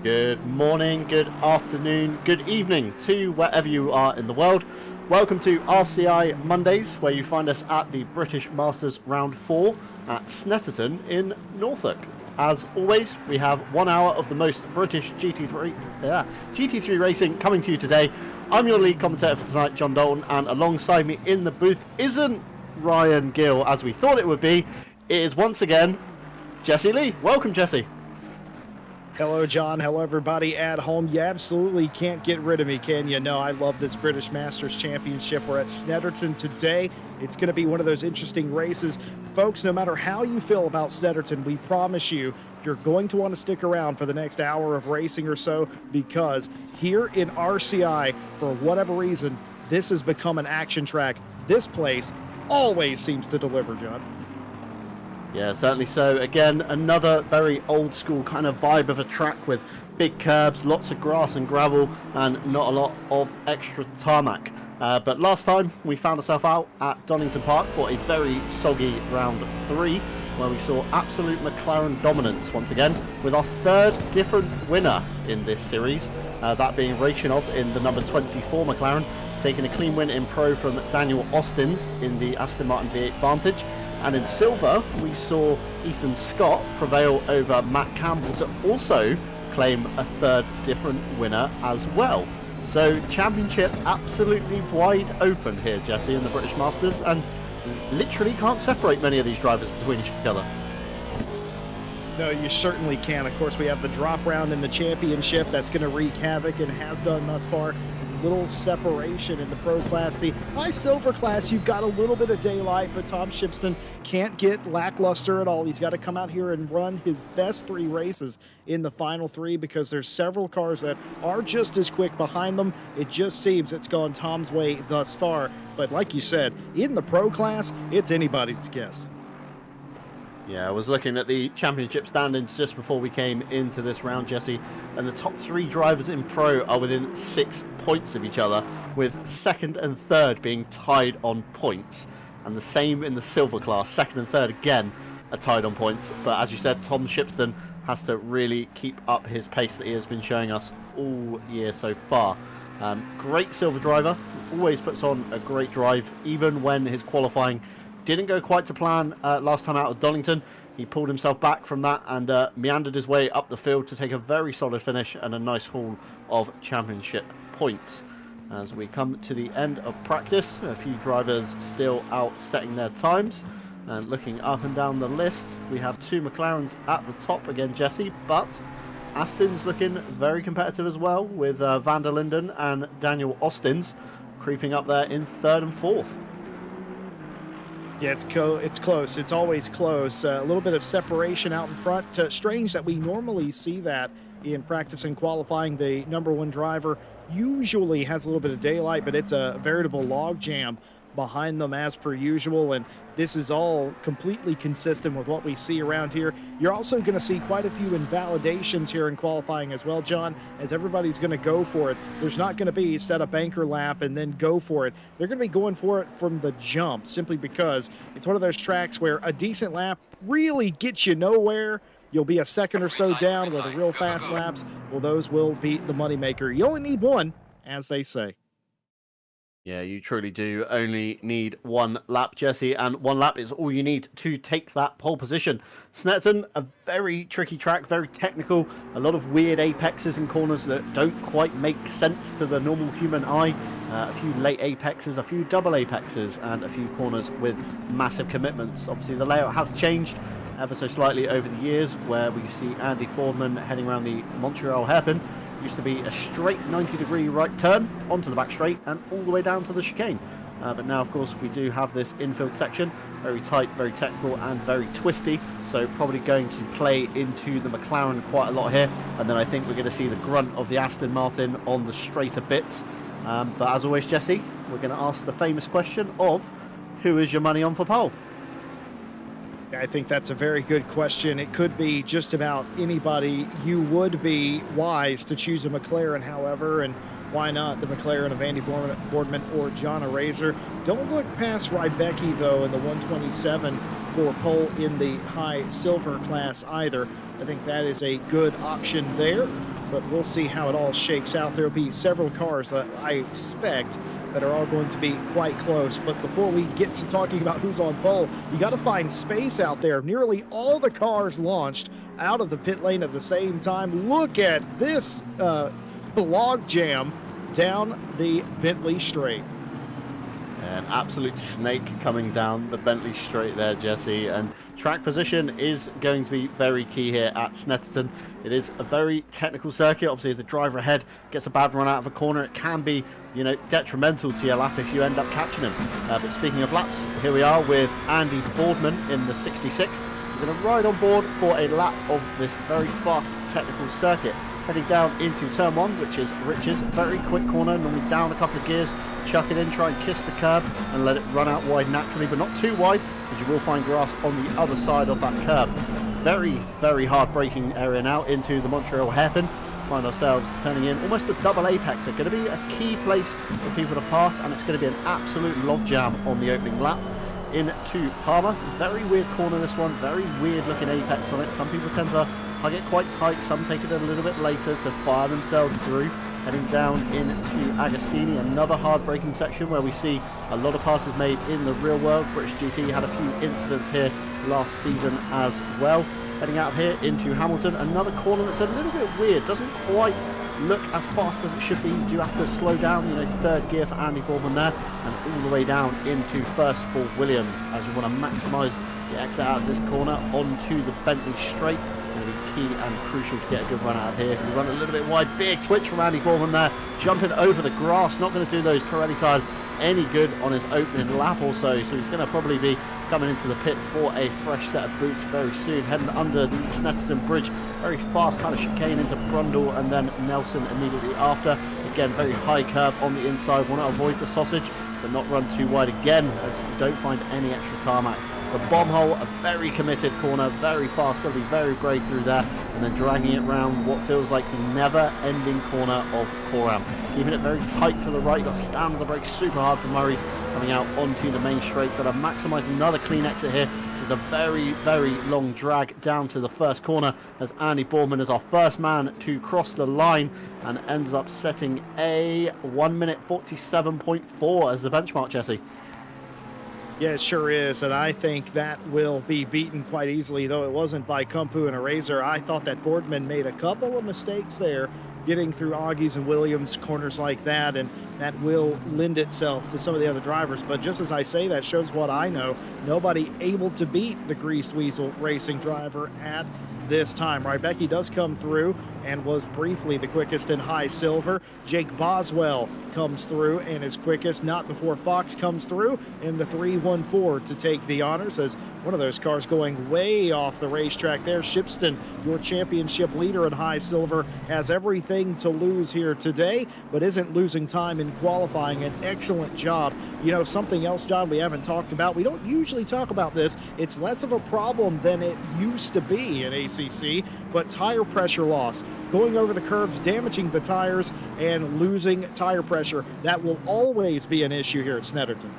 Good morning, good afternoon, good evening to wherever you are in the world. Welcome to RCI Mondays, where you find us at the British Masters Round 4 at Snetterton in Norfolk. As always, we have 1 hour of the most British GT3 racing coming to you today. I'm your lead commentator for tonight, John Dalton, and alongside me in the booth isn't Ryan Gill as we thought it would be. It is once again Jesse Lee. Welcome, Jesse. Hello, John. Hello, everybody at home. You absolutely can't get rid of me, can you? No, I love this British Masters Championship. We're at Snetterton today. It's going to be one of those interesting races. Folks, no matter how you feel about Snetterton, we promise you, you're going to want to stick around for the next hour of racing or so, because here in RCI, for whatever reason, this has become an action track. This place always seems to deliver, John. Yeah, certainly so. Again, another very old school kind of vibe of a track with big curbs, lots of grass and gravel, and not a lot of extra tarmac. But last time we found ourselves out at Donington Park for a very soggy round 3, where we saw absolute McLaren dominance once again, with our third different winner in this series, that being Rachinov in the number 24 McLaren, taking a clean win in Pro from Daniel Austins in the Aston Martin V8 Vantage. And in silver, we saw Ethan Scott prevail over Matt Campbell to also claim a third different winner as well. So championship absolutely wide open here, Jesse, in the British Masters, and literally can't separate many of these drivers between each other. No, you certainly can. Of course, we have the drop round in the championship that's going to wreak havoc and has done thus far. Little separation in the pro class. The high silver class, you've got a little bit of daylight, but Tom Shipston can't get lackluster at all. He's got to come out here and run his best 3 races in the final 3, because there's several cars that are just as quick behind them. It just seems it's gone Tom's way thus far. But like you said, in the pro class, it's anybody's guess. Yeah, I was looking at the championship standings just before we came into this round, Jesse, and the top 3 drivers in Pro are within 6 points of each other, with second and third being tied on points. And the same in the silver class, second and third again are tied on points. But as you said, Tom Shipston has to really keep up his pace that he has been showing us all year so far. Great silver driver, always puts on a great drive, even when his qualifying didn't go quite to plan last time out of Donington. He pulled himself back from that and meandered his way up the field to take a very solid finish and a nice haul of championship points. As we come to the end of practice, a few drivers still out setting their times. And looking up and down the list, we have 2 McLarens at the top again, Jesse, but Aston's looking very competitive as well, with Van der Linden and Daniel Austins creeping up there in 3rd and 4th. Yeah, it's close. It's always close. A little bit of separation out in front. Strange that we normally see that in practice and qualifying. The number 1 driver usually has a little bit of daylight, but it's a veritable log jam behind them as per usual, and this is all completely consistent with what we see around here. You're also going to see quite a few invalidations here in qualifying as well, John, as everybody's going to go for it. There's not going to be set a banker lap and then go for it. They're going to be going for it from the jump, simply because it's one of those tracks where a decent lap really gets you nowhere. you'll be a second or so down with the real fast laps. Well, those will be the moneymaker. You only need one, as they say. Yeah, you truly do only need one lap, Jesse, and one lap is all you need to take that pole position. Snetterton, a very tricky track, very technical, a lot of weird apexes and corners that don't quite make sense to the normal human eye. A few late apexes, a few double apexes, and a few corners with massive commitments. Obviously, the layout has changed ever so slightly over the years, where we see Andy Boardman heading around the Montreal hairpin. Used to be a straight 90-degree right turn onto the back straight and all the way down to the chicane. But now, of course, we do have this infield section, very tight, very technical, and very twisty. So probably going to play into the McLaren quite a lot here. And then I think we're going to see the grunt of the Aston Martin on the straighter bits. But as always, Jesse, we're going to ask the famous question of who is your money on for pole? I think that's a very good question. It could be just about anybody. You would be wise to choose a McLaren, however, and why not the McLaren of Andy Boardman or John Araser? Don't look past Rybecki, though, in the 127 for pole in the high silver class either. I think that is a good option there, but we'll see how it all shakes out. There'll be several cars that I expect that are all going to be quite close. But before we get to talking about who's on pole, you got to find space out there. Nearly all the cars launched out of the pit lane at the same time. Look at this log jam down the Bentley straight. An absolute snake coming down the Bentley straight there, Jesse, and track position is going to be very key here at Snetterton. It is a very technical circuit. Obviously, if the driver ahead gets a bad run out of a corner, it can be, detrimental to your lap if you end up catching him. But speaking of laps, here we are with Andy Boardman in the 66. We're going to ride on board for a lap of this very fast technical circuit. Heading down into turn one, which is Rich's very quick corner, normally down a couple of gears, chuck it in, try and kiss the curb and let it run out wide naturally, but not too wide, because you will find grass on the other side of that curb. Very, very hard braking area now into the Montreal hairpin. Find ourselves turning in almost a double apex. It's going to be a key place for people to pass, and it's going to be an absolute logjam on the opening lap. Into Palmer, very weird corner this one, very weird looking apex on it. Some people tend to hug it quite tight, some take it a little bit later to fire themselves through. Heading down into Agostini, another hard braking section where we see a lot of passes made in the real world. British GT had a few incidents here last season as well. Heading out of here into Hamilton, another corner that's a little bit weird, doesn't quite look as fast as it should be. You do have to slow down, third gear for Andy Boardman there, and all the way down into first for Williams as you want to maximise the exit out of this corner onto the Bentley straight. Going to be key and crucial to get a good run out of here. If you run a little bit wide, big twitch from Andy Boardman there, jumping over the grass, not going to do those Pirelli tyres any good on his opening lap or so he's going to probably be coming into the pits for a fresh set of boots very soon. Heading under the Snetterton bridge, very fast kind of chicane into Brundle and then Nelson immediately after. Again, very high curve on the inside, want to avoid the sausage but not run too wide again as you don't find any extra tarmac. The bomb hole, a very committed corner, very fast, got to be very brave through there, and then dragging it round what feels like the never-ending corner of Coram. Keeping it very tight to the right, you've got to stand the brakes super hard for Murray's coming out onto the main straight. Got to maximise another clean exit here. This is a very, very long drag down to the first corner as Andy Boardman is our first man to cross the line and ends up setting a 1 minute 47.4 as the benchmark, Jesse. Yeah, it sure is, and I think that will be beaten quite easily, though it wasn't by Kumpu and Araser. I thought that Boardman made a couple of mistakes there, getting through Augies and Williams corners like that, and that will lend itself to some of the other drivers. But just as I say, that shows what I know. Nobody able to beat the Greased Weasel racing driver at this time. Rybecki does come through and was briefly the quickest in high silver. Jake Boswell comes through and is quickest, not before Fox comes through in the 314 to take the honors as one of those cars going way off the racetrack there. Shipston, your championship leader in high silver, has everything to lose here today, but isn't losing time in qualifying. An excellent job. Something else, John, we haven't talked about. We don't usually talk about this. It's less of a problem than it used to be in ACC, but tire pressure loss. Going over the curbs, damaging the tires, and losing tire pressure. That will always be an issue here at Snetterton.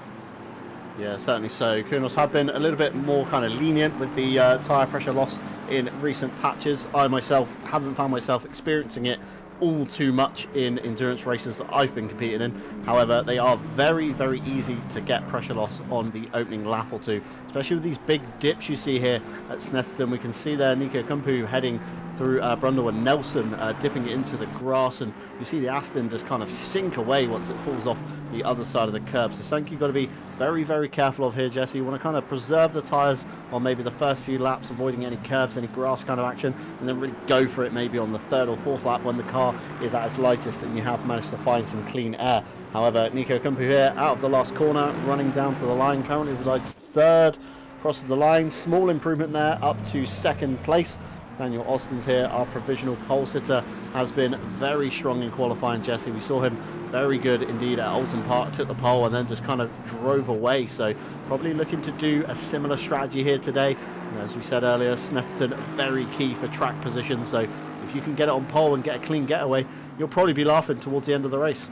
Yeah, certainly so. Kunos have been a little bit more kind of lenient with the tyre pressure loss in recent patches. I myself haven't found myself experiencing it all too much in endurance races that I've been competing in. However, they are very, very easy to get pressure loss on the opening lap or two, especially with these big dips you see here at Snetterton. We can see there Nico Kumpu heading through Brundle and Nelson dipping it into the grass, and you see the Aston just kind of sink away once it falls off the other side of the curb. So something you've got to be very, very careful of here, Jesse. You want to kind of preserve the tyres on maybe the first few laps, avoiding any curbs, any grass kind of action, and then really go for it maybe on the third or fourth lap when the car is at its lightest and you have managed to find some clean air. However, Nico Kumpu here out of the last corner, running down to the line, currently resides third, crosses the line, small improvement there up to second place. Daniel Austin's here, our provisional pole sitter, has been very strong in qualifying, Jesse. We saw him very good indeed at Alton Park, took the pole and then just kind of drove away. So probably looking to do a similar strategy here today. As we said earlier, Snetterton very key for track position. So if you can get it on pole and get a clean getaway, you'll probably be laughing towards the end of the race.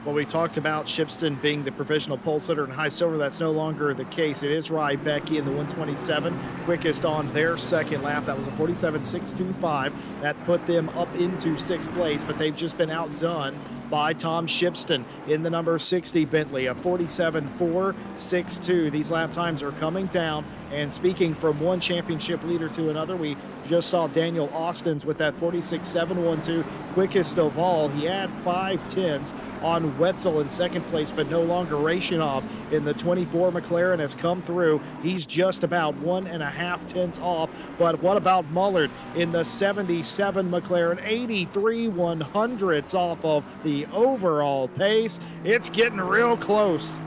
Well, we talked about Shipston being the provisional pole sitter in high silver. That's no longer the case. It is Rybecki in the 127, quickest on their second lap. That was a 47.625. That put them up into sixth place, but they've just been outdone by Tom Shipston in the number 60 Bentley, a 47.462. These lap times are coming down, and speaking from one championship leader to another, we just saw Daniel Austin's with that 46.712, quickest of all. He had 5/10 on Wetzel in second place, but no longer Rachinov in the 24 McLaren has come through. He's just about 1.5 off. But what about Mullard in the 77 McLaren, 83/100 off of the overall pace? It's getting real close.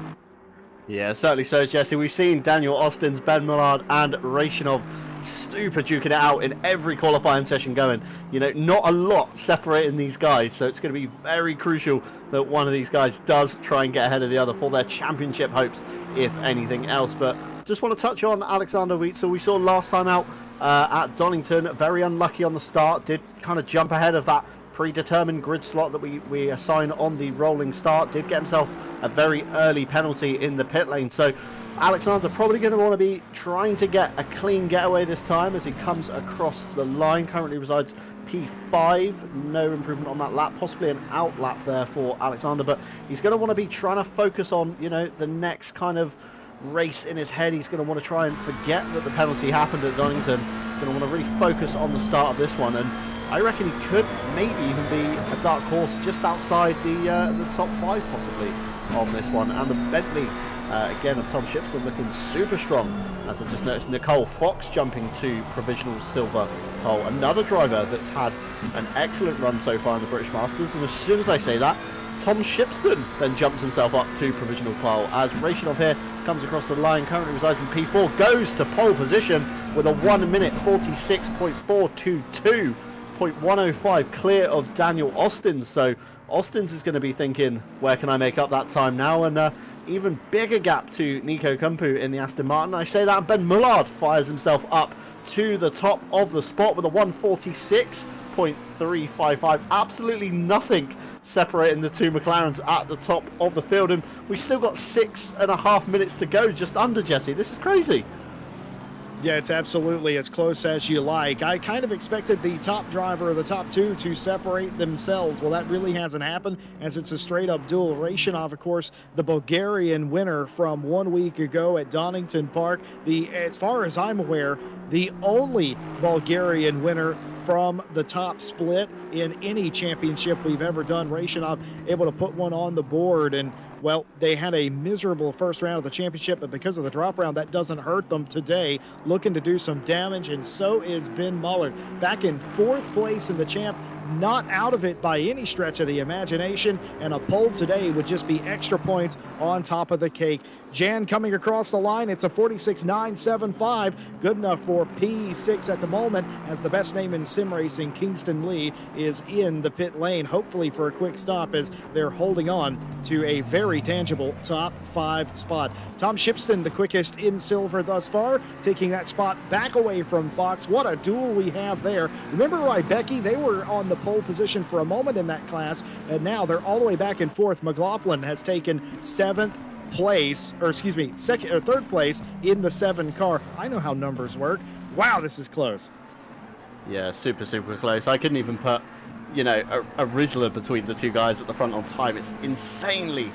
Yeah, certainly so, Jesse. We've seen Daniel Austin's, Ben Millard and Rachinov super duking it out in every qualifying session going. You know, not a lot separating these guys, so it's going to be very crucial that one of these guys does try and get ahead of the other for their championship hopes, if anything else. But just want to touch on Alexander Witzel. We saw last time out at Donington, very unlucky on the start, did kind of jump ahead of that predetermined grid slot that we assign on the rolling start, did get himself a very early penalty in the pit lane. So Alexander probably going to want to be trying to get a clean getaway this time as he comes across the line. Currently resides P5, no improvement on that lap, possibly an out lap there for Alexander, but he's going to want to be trying to focus on, you know, the next kind of race in his head. He's going to want to try and forget that the penalty happened at Donington. He's going to want to really focus on the start of this one, and I reckon he could maybe even be a dark horse just outside the top five possibly on this one. And the Bentley again of Tom Shipston looking super strong, as I've just noticed. Nicole Fox jumping to provisional silver pole, another driver that's had an excellent run so far in the British Masters. And as soon as I say that, Tom Shipston then jumps himself up to provisional pole as Rachinov here comes across the line, currently resides in P4, goes to pole position with a 1 minute 46.422. 0.105 clear of Daniel Austin. So Austin's is going to be thinking, where can I make up that time now? And even bigger gap to Nico Kumpu in the Aston Martin. I say that Ben Mullard fires himself up to the top of the spot with a 146.355. Absolutely nothing separating the two McLarens at the top of the field, and we still got 6.5 minutes to go, just under, Jesse. This is crazy. Yeah, it's absolutely as close as you like. I kind of expected the top driver or the top two to separate themselves. Well, that really hasn't happened, as it's a straight-up duel. Rachinov, of course, the Bulgarian winner from 1 week ago at Donington Park. As far as I'm aware, the only Bulgarian winner from the top split in any championship we've ever done. Rachinov able to put one on the board, and well, they had a miserable first round of the championship, but because of the drop round, that doesn't hurt them today. Looking to do some damage, and so is Ben Mullard. Back in fourth place in the champ, not out of it by any stretch of the imagination, and a pole today would just be extra points on top of the cake. Jan coming across the line, it's a 46.975, good enough for P6 at the moment, as the best name in sim racing, Kingston Lee, is in the pit lane, hopefully for a quick stop, as they're holding on to a very tangible top 5 spot. Tom Shipston, the quickest in silver thus far, taking that spot back away from Fox. What a duel we have there. Remember Rybecki? They were on the pole position for a moment in that class, and now they're all the way back in fourth. McLaughlin has taken 7th place, or excuse me, second or third place in the 7 car. I know how numbers work. Wow, this is close. Yeah, super close. I couldn't even put, you know, a Rizzler between the two guys at the front on time. It's insanely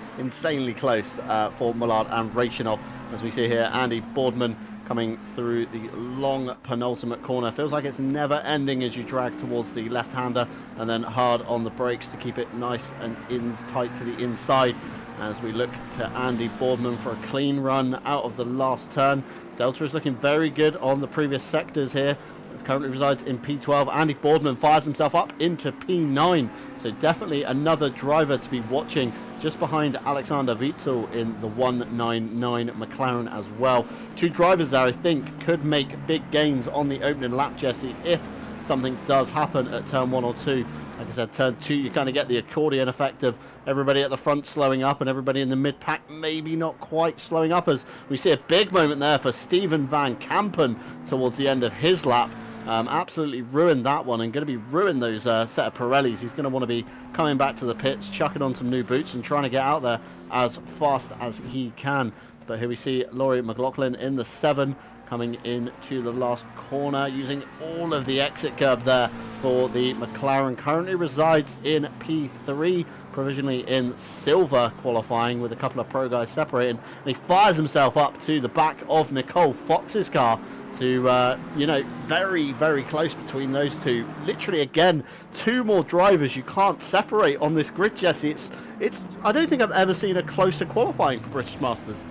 close for Millard and Rachinov. As we see here, Andy Boardman coming through the long penultimate corner. Feels like it's never ending as you drag towards the left-hander and then hard on the brakes to keep it nice and tight to the inside. As we look to Andy Boardman for a clean run out of the last turn. Delta is looking very good on the previous sectors here. It currently resides in P12. Andy Boardman fires himself up into P9. So definitely another driver to be watching just behind Alexander Witzel in the 199 McLaren as well. 2 drivers there, I think, could make big gains on the opening lap, Jesse, if something does happen at turn 1 or 2. Like I said, turn 2, you kind of get the accordion effect of everybody at the front slowing up and everybody in the mid-pack maybe not quite slowing up, as we see a big moment there for Stephen Van Kampen towards the end of his lap. Absolutely ruined that one and going to be ruined those set of Pirellis. He's going to want to be coming back to the pits, chucking on some new boots and trying to get out there as fast as he can. But here we see Laurie McLaughlin in the 7 coming into the last corner, using all of the exit curb there for the McLaren. Currently resides in P3, provisionally in silver qualifying, with a couple of pro guys separating. And he fires himself up to the back of Nicole Fox's car to, you know, very close between those two. Literally, again, 2 more drivers you can't separate on this grid, Jesse. It's I don't think I've ever seen a closer qualifying for British Masters.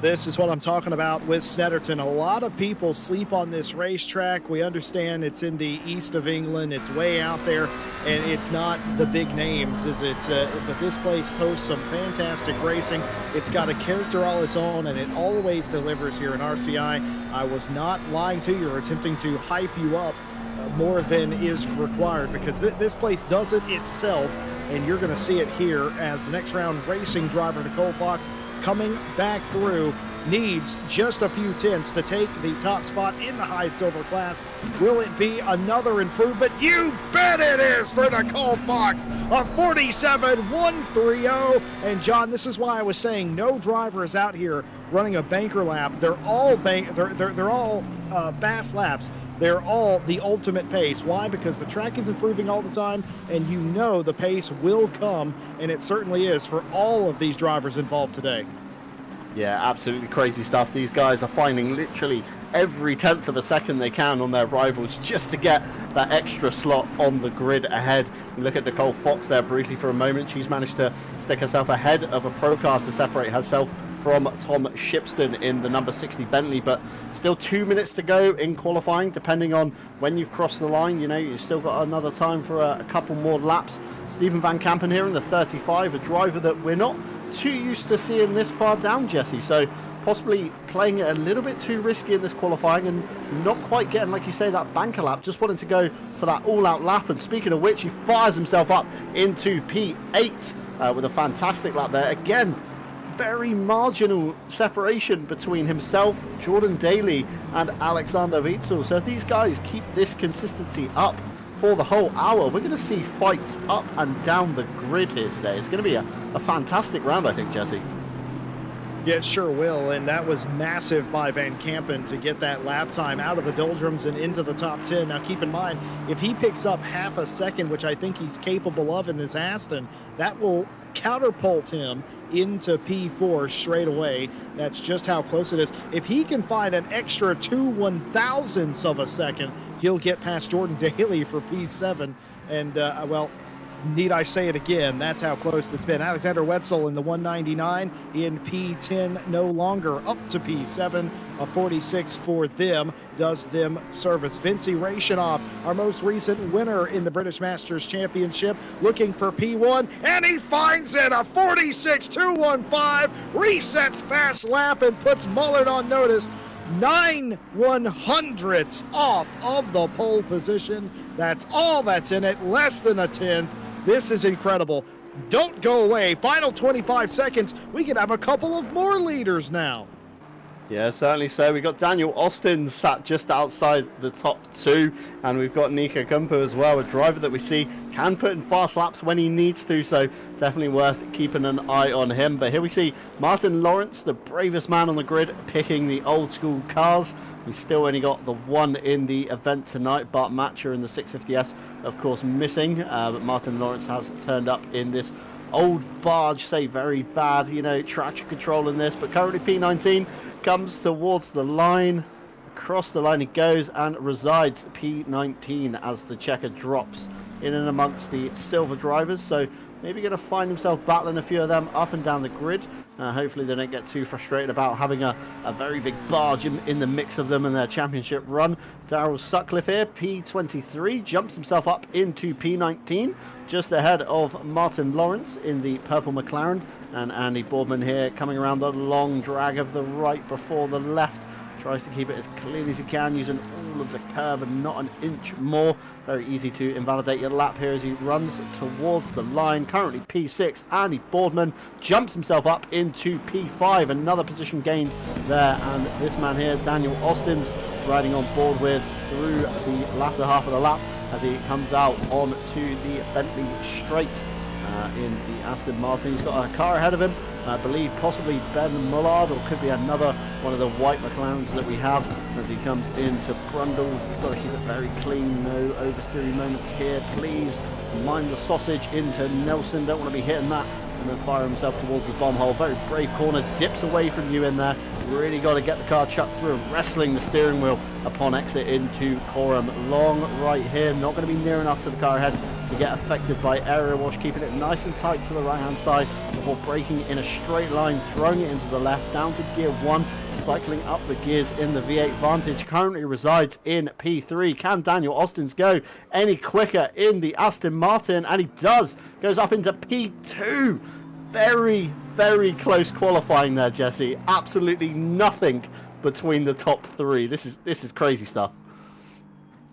This is what I'm talking about with Snetterton. A lot of people sleep on this racetrack. We understand it's in the east of England. It's way out there, and it's not the big names, is it? But this place posts some fantastic racing. It's got a character all its own, and it always delivers here in RCI. I was not lying to you or attempting to hype you up more than is required, because this place does it itself, and you're going to see it here as the next round racing driver Nicole Fox coming back through, needs just a few tenths to take the top spot in the high silver class. Will it be another improvement? You bet it is for Nicole Fox, a 47.130. And John, this is why I was saying no driver is out here running a banker lap. They're all fast laps. They're all the ultimate pace. Why? Because the track is improving all the time, and you know the pace will come, and it certainly is for all of these drivers involved today. Yeah, absolutely crazy stuff. These guys are finding literally every tenth of a second they can on their rivals just to get that extra slot on the grid ahead. You look at Nicole Fox there briefly for a moment. She's managed to stick herself ahead of a pro car to separate herself from Tom Shipston in the number 60 Bentley, but still 2 minutes to go in qualifying. Depending on when you've crossed the line, you know, you've still got another time for a couple more laps. Stephen Van Kampen here in the 35, a driver that we're not too used to seeing this far down, Jesse, so possibly playing it a little bit too risky in this qualifying and not quite getting, like you say, that banker lap, just wanting to go for that all-out lap. And speaking of which, he fires himself up into P8 with a fantastic lap there. Again, very marginal separation between himself, Jordan Daly and Alexander Witzel. So if these guys keep this consistency up for the whole hour, we're going to see fights up and down the grid here today. It's going to be a fantastic round, I think, Jesse. Yeah, it sure will, and that was massive by Van Kampen to get that lap time out of the doldrums and into the top 10. Now, keep in mind, if he picks up half a second, which I think he's capable of in this Aston, that will counterpult him into P4 straight away. That's just how close it is. If he can find an extra 2/1000ths of a second, he'll get past Jordan Daly for P7. And, well, need I say it again? That's how close it's been. Alexander Wetzel in the 199 in P10, no longer up to P7. A 46 for them does them service. Vincey Rachinov, our most recent winner in the British Masters Championship, looking for P1, and he finds it. A 46.215, resets fast lap and puts Mullard on notice. 9/100ths off of the pole position. That's all that's in it, less than a tenth. This is incredible. Don't go away. Final 25 seconds. We could have a couple of more leaders now. Yeah, certainly so. We've got Daniel Austin sat just outside the top two, and we've got Nico Kumpu as well, a driver that we see can put in fast laps when he needs to, so definitely worth keeping an eye on him. But here we see Martin Lawrence, the bravest man on the grid, picking the old school cars. We still only got the one in the event tonight. Bart Matcher in the 650S, of course, missing, but Martin Lawrence has turned up in this old barge, say very bad, traction control in this, but currently P19 comes towards the line. Across the line he goes and resides P19 as the checker drops in and amongst the silver drivers. So maybe going to find himself battling a few of them up and down the grid. Hopefully they don't get too frustrated about having a very big barge in the mix of them in their championship run. Daryl Sutcliffe here, P23, jumps himself up into P19, just ahead of Martin Lawrence in the purple McLaren. And Andy Boardman here coming around the long drag of the right before the left. Tries to keep it as clean as he can, using all of the curve and not an inch more. Very easy to invalidate your lap here as he runs towards the line. Currently P6, Andy Boardman jumps himself up into P5. Another position gained there, and this man here, Daniel Austin's riding on board with through the latter half of the lap as he comes out onto the Bentley straight in the Aston Martin. He's got a car ahead of him. I believe possibly Ben Mullard, or could be another one of the white McLarens that we have as he comes into Brundle. You've got to keep it very clean, no oversteering moments here, please. Mind the sausage into Nelson, don't want to be hitting that, and then fire himself towards the bomb hole. Very brave corner, dips away from you in there. Really got to get the car chucked through, wrestling the steering wheel upon exit into Coram. Long right here, not going to be near enough to the car ahead to get affected by area wash, keeping it nice and tight to the right hand side before braking in a straight line, throwing it into the left, down to gear 1, cycling up the gears in the V8 Vantage. Currently resides in P3. Can Daniel Austin's go any quicker in the Aston Martin? And he does. Goes up into P2. Very close qualifying there, Jesse. Absolutely nothing between the top three. This is crazy stuff.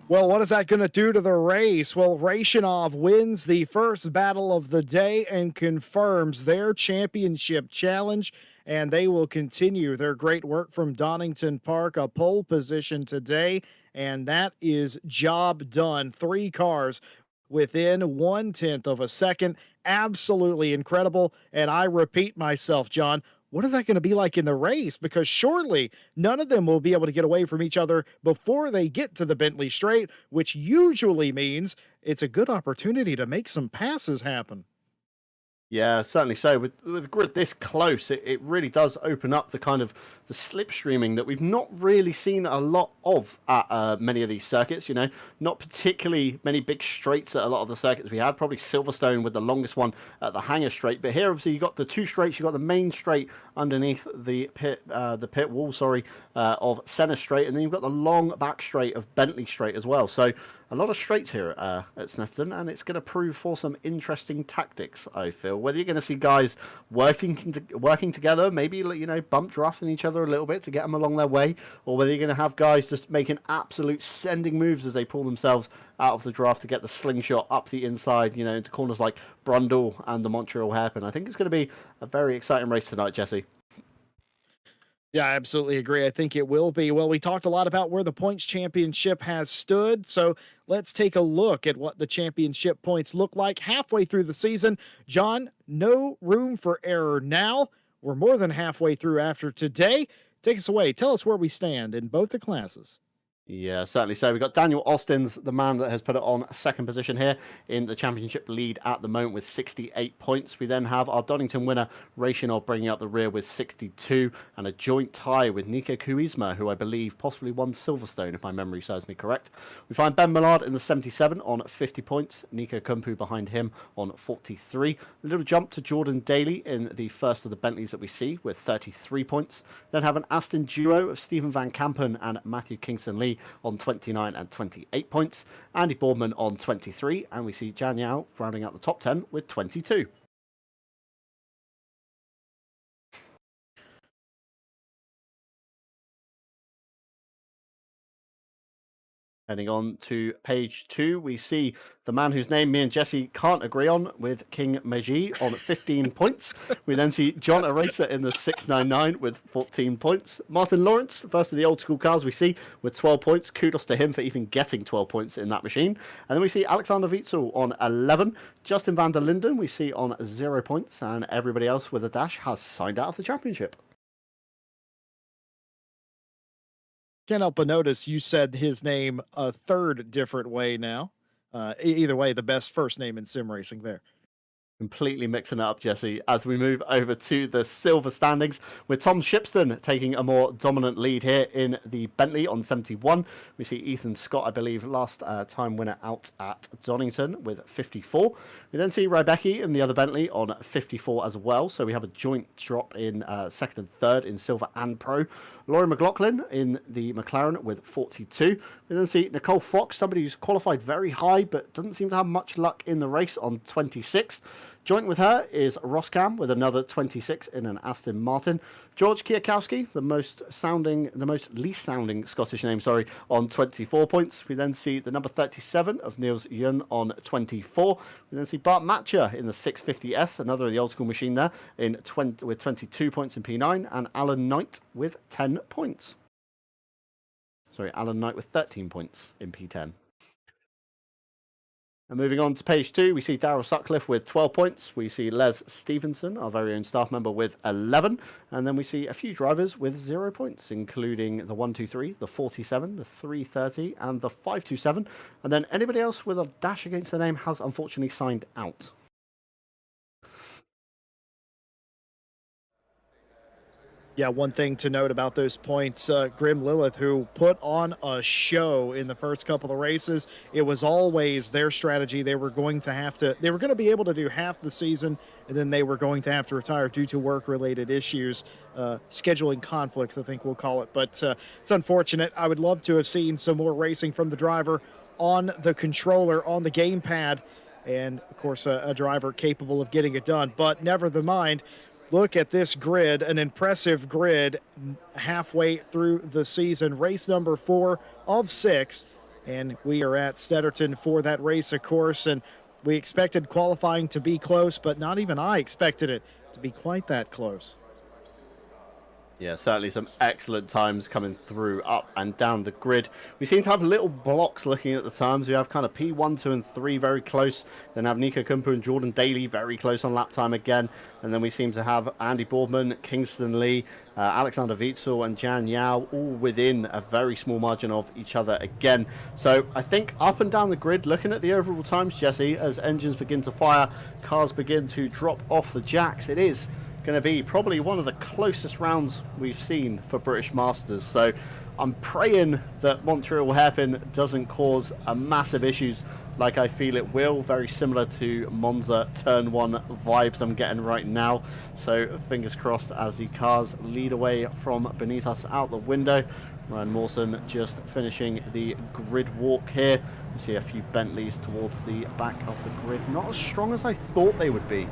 Well, what is that going to do to the race? Well, Rachanov wins the first battle of the day and confirms their championship challenge, and they will continue their great work from Donington Park, a pole position today, and that is job done. 3 cars within 1/10 of a second. Absolutely incredible. And I repeat myself, John, what is that going to be like in the race? Because surely none of them will be able to get away from each other before they get to the Bentley Straight, which usually means it's a good opportunity to make some passes happen. Yeah, certainly so. With grid this close, it really does open up the kind of the slipstreaming that we've not really seen a lot of at many of these circuits. Not particularly many big straights at a lot of the circuits we had. Probably Silverstone with the longest one at the Hangar Straight. But here, obviously, you got the 2 straights. You got the main straight underneath the pit wall, of Senna Straight, and then you've got the long back straight of Bentley Straight as well. So a lot of straights here at Snetterton, and it's going to prove for some interesting tactics, I feel. Whether you're going to see guys working together, maybe bump drafting each other a little bit to get them along their way, or whether you're going to have guys just making absolute sending moves as they pull themselves out of the draft to get the slingshot up the inside, into corners like Brundle and the Montreal Hairpin. I think it's going to be a very exciting race tonight, Jesse. Yeah, I absolutely agree. I think it will be. Well, we talked a lot about where the points championship has stood. So let's take a look at what the championship points look like halfway through the season. John, no room for error now. We're more than halfway through after today. Take us away. Tell us where we stand in both the classes. Yeah, certainly. So we've got Daniel Austin's the man that has put it on second position here in the championship lead at the moment with 68 points. We then have our Donington winner, Rachanov, bringing up the rear with 62, and a joint tie with Nico Kuizma, who I believe possibly won Silverstone, if my memory serves me correct. We find Ben Millard in the 77 on 50 points, Nico Kumpu behind him on 43. A little jump to Jordan Daly in the first of the Bentleys that we see with 33 points. Then have an Aston duo of Stephen Van Kampen and Matthew Kingston-Lee on 29 and 28 points, Andy Boardman on 23, and we see Jan Yao rounding out the top 10 with 22. Heading on to page 2, we see the man whose name me and Jesse can't agree on with King Meiji on 15 points. We then see John Eraser in the 699 with 14 points. Martin Lawrence, first of the old school cars we see, with 12 points. Kudos to him for even getting 12 points in that machine. And then we see Alexander Witzel on 11. Justin van der Linden we see on 0 points. And everybody else with a dash has signed out of the championship. Can't help but notice you said his name a third different way now. Either way, the best first name in sim racing there. Completely mixing it up, Jesse, as we move over to the silver standings with Tom Shipston taking a more dominant lead here in the Bentley on 71. We see Ethan Scott, I believe, last time winner out at Donington with 54. We then see Rybecki in the other Bentley on 54 as well. So we have a joint drop in second and third in silver and pro. Laurie McLaughlin in the McLaren with 42. We then see Nicole Fox, somebody who's qualified very high but doesn't seem to have much luck in the race on 26. Joint with her is Roskam with another 26 in an Aston Martin. George Kwiatkowski, the most least sounding Scottish name, on 24 points. We then see the number 37 of Niels Jun on 24. We then see Bart Matcher in the 650S, another of the old school machine there, with 22 points in P9, and Alan Knight with 10 points. Alan Knight with 13 points in P10. And moving on to page 2, we see Darryl Sutcliffe with 12 points. We see Les Stevenson, our very own staff member, with 11. And then we see a few drivers with 0 points, including the 123, the 47, the 330, and the 527. And then anybody else with a dash against their name has unfortunately signed out. Yeah, one thing to note about those points, Grim Lilith, who put on a show in the first couple of races. It was always their strategy. They were going to be able to do half the season, and then they were going to have to retire due to work-related issues, scheduling conflicts, I think we'll call it. But it's unfortunate. I would love to have seen some more racing from the driver on the controller, on the gamepad, and, of course, a driver capable of getting it done. But never mind. Look at this grid, an impressive grid halfway through the season. Race number 4 of 6, and we are at Snetterton for that race, of course, and we expected qualifying to be close, but not even I expected it to be quite that close. Yeah, certainly some excellent times coming through up and down the grid. We seem to have little blocks looking at the times. We have kind of P1, 2, and 3 very close. Then have Nico Kumpu and Jordan Daly very close on lap time again. And then we seem to have Andy Boardman, Kingston Lee, Alexander Witzel, and Jan Yao all within a very small margin of each other again. So I think up and down the grid, looking at the overall times, Jesse, as engines begin to fire, cars begin to drop off the jacks, it is going to be probably one of the closest rounds we've seen for British Masters. So I'm praying that Montreal hairpin doesn't cause a massive issues like I feel it will. Very similar to Monza turn 1 vibes I'm getting right now. So fingers crossed as the cars lead away from beneath us out the window. Ryan Mawson just finishing the grid walk here. We see a few Bentleys towards the back of the grid. Not as strong as I thought they would be.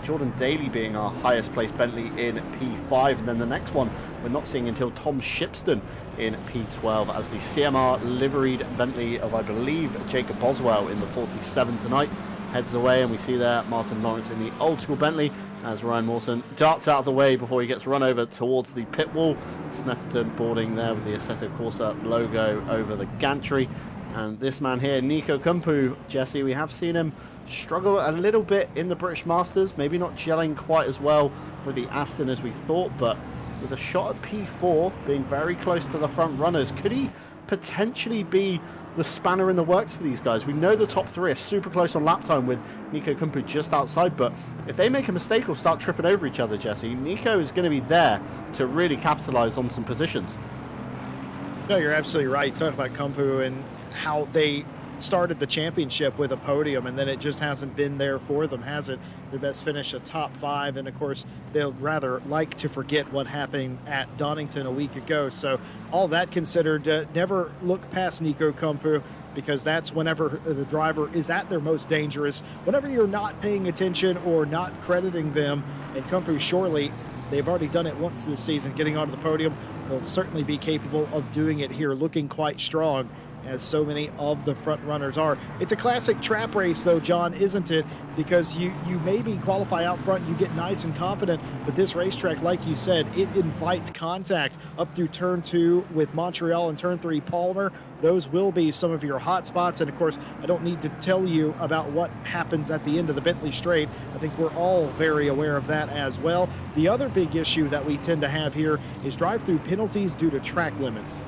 Jordan Daly being our highest placed Bentley in P5, and then the next one we're not seeing until Tom Shipston in P12 as the CMR liveried Bentley of, I believe, Jacob Boswell in the 47 tonight heads away, and we see there Martin Lawrence in the old school Bentley as Ryan Mawson darts out of the way before he gets run over towards the pit wall. Snetterton boarding there with the Assetto Corsa logo over the gantry. And this man here, Nico Kumpu, Jesse, we have seen him struggle a little bit in the British Masters, maybe not gelling quite as well with the Aston as we thought, but with a shot at P4 being very close to the front runners, could he potentially be the spanner in the works for these guys? We know the top 3 are super close on lap time with Nico Kumpu just outside, but if they make a mistake or start tripping over each other, Jesse, Nico is going to be there to really capitalize on some positions. No, you're absolutely right. Talk about Kumpu and how they started the championship with a podium, and then it just hasn't been there for them, has it? Their best finish a top 5, and of course they'll rather like to forget what happened at Donington a week ago. So all that considered, never look past Nico Kumpu, because that's whenever the driver is at their most dangerous, whenever you're not paying attention or not crediting them. And Kumpu, surely, they've already done it once this season, getting onto the podium. They'll certainly be capable of doing it here, looking quite strong. as so many of the front runners are. It's a classic trap race, though, John, isn't it? Because you maybe qualify out front, you get nice and confident, but this racetrack, like you said, it invites contact up through turn 2 with Montreal and turn 3 Palmer. Those will be some of your hot spots, and of course, I don't need to tell you about what happens at the end of the Bentley Straight. I think we're all very aware of that as well. The other big issue that we tend to have here is drive-through penalties due to track limits.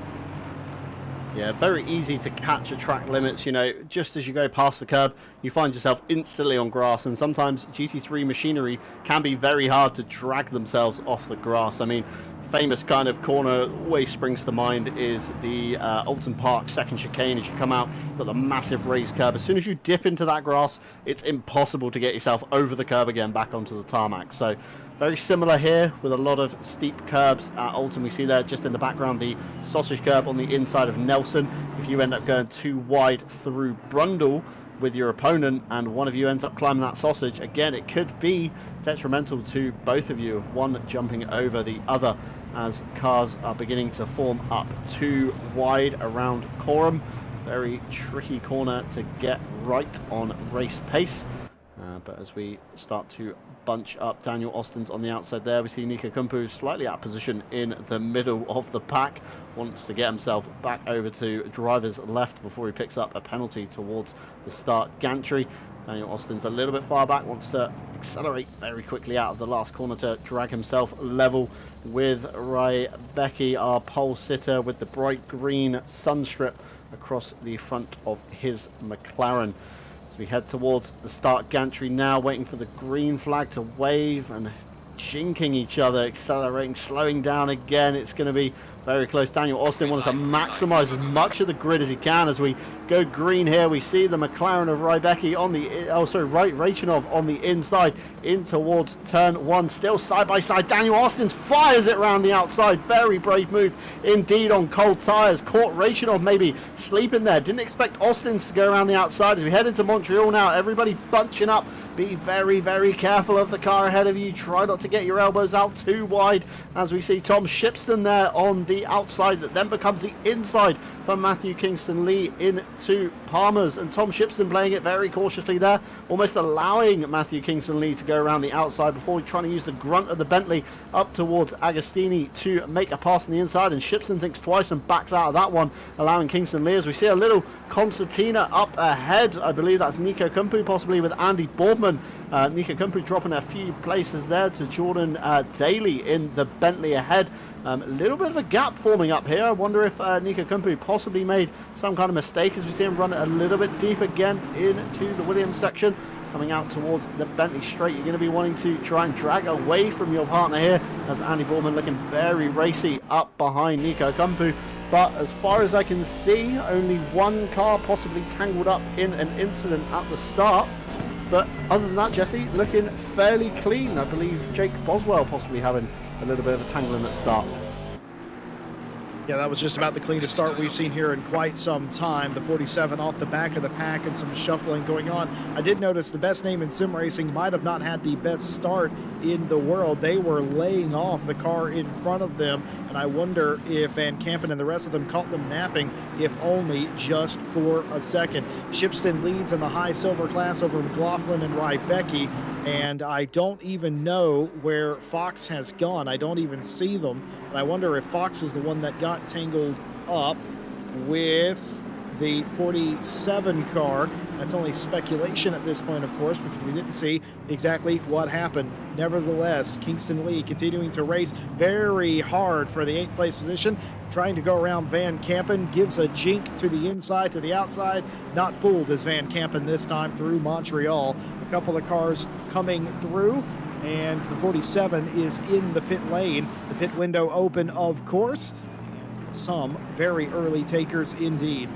Yeah, very easy to catch at track limits. You know, just as you go past the curb, you find yourself instantly on grass, and sometimes GT3 machinery can be very hard to drag themselves off the grass. I mean, famous kind of corner always springs to mind is the Alton Park second chicane. As you come out, got the massive raised curb. As soon as you dip into that grass, it's impossible to get yourself over the curb again back onto the tarmac. So very similar here with a lot of steep curbs at Alton. We see there just in the background the sausage curb on the inside of Nelson. If you end up going too wide through Brundle with your opponent and one of you ends up climbing that sausage, again, it could be detrimental to both of you, of one jumping over the other, as cars are beginning to form up too wide around Coram. Very tricky corner to get right on race pace. But as we start to bunch up, Daniel Austin's on the outside there. We see Nico Kumpu slightly out of position in the middle of the pack. Wants to get himself back over to driver's left before he picks up a penalty towards the start gantry. Daniel Austin's a little bit far back, wants to accelerate very quickly out of the last corner to drag himself level with Ray Becky, our pole sitter, with the bright green sunstrip across the front of his McLaren. We head towards the start gantry now, waiting for the green flag to wave and jinking each other, accelerating, slowing down again. It's going to be very close. Daniel Austin wants to maximize as much of the grid as he can. As we go green here, we see the McLaren of Rybecki on the, Rachanov on the inside in towards turn 1, still side by side. Daniel Austin fires it around the outside. Very brave move indeed on cold tires. Caught Rachanov maybe sleeping there. Didn't expect Austin to go around the outside. As we head into Montreal now, everybody bunching up. Be very, very careful of the car ahead of you. Try not to get your elbows out too wide, as we see Tom Shipston there on the outside that then becomes the inside for Matthew Kingston Lee into Palmer's, and Tom Shipston playing it very cautiously there, almost allowing Matthew Kingston Lee to go around the outside before trying to use the grunt of the Bentley up towards Agostini to make a pass on the inside, and Shipston thinks twice and backs out of that one, allowing Kingston Lee, as we see a little concertina up ahead. I believe that's Nico Kumpu possibly with Andy Boardman. Nico Kumpu dropping a few places there to Jordan Daly in the Bentley ahead. A little bit of a gap forming up here. I wonder if Nico Kumpu possibly made some kind of mistake, as we see him run a little bit deep again into the Williams section. Coming out towards the Bentley Straight, you're going to be wanting to try and drag away from your partner here, as Andy Boardman looking very racy up behind Nico Kumpu. But as far as I can see, only one car possibly tangled up in an incident at the start. But other than that, Jesse, looking fairly clean. I believe Jake Boswell possibly having a little bit of a tangling at the start. Yeah, that was just about the cleanest start we've seen here in quite some time. The 47 off the back of the pack and some shuffling going on. I did notice the best name in sim racing might have not had the best start in the world. They were laying off the car in front of them, and I wonder if Van Kampen and the rest of them caught them napping, if only just for a second. Shipston leads in the high silver class over McLaughlin and Rybecki, and I don't even know where Fox has gone. I don't even see them. And I wonder if Fox is the one that got tangled up with the 47 car. That's only speculation at this point, of course, because we didn't see exactly what happened. Nevertheless, Kingston Lee continuing to race very hard for the 8th place position, trying to go around Van Kampen, gives a jink to the inside, to the outside. Not fooled as Van Kampen this time through Montreal. A couple of cars coming through, and the 47 is in the pit lane. The pit window open, of course. Some very early takers indeed.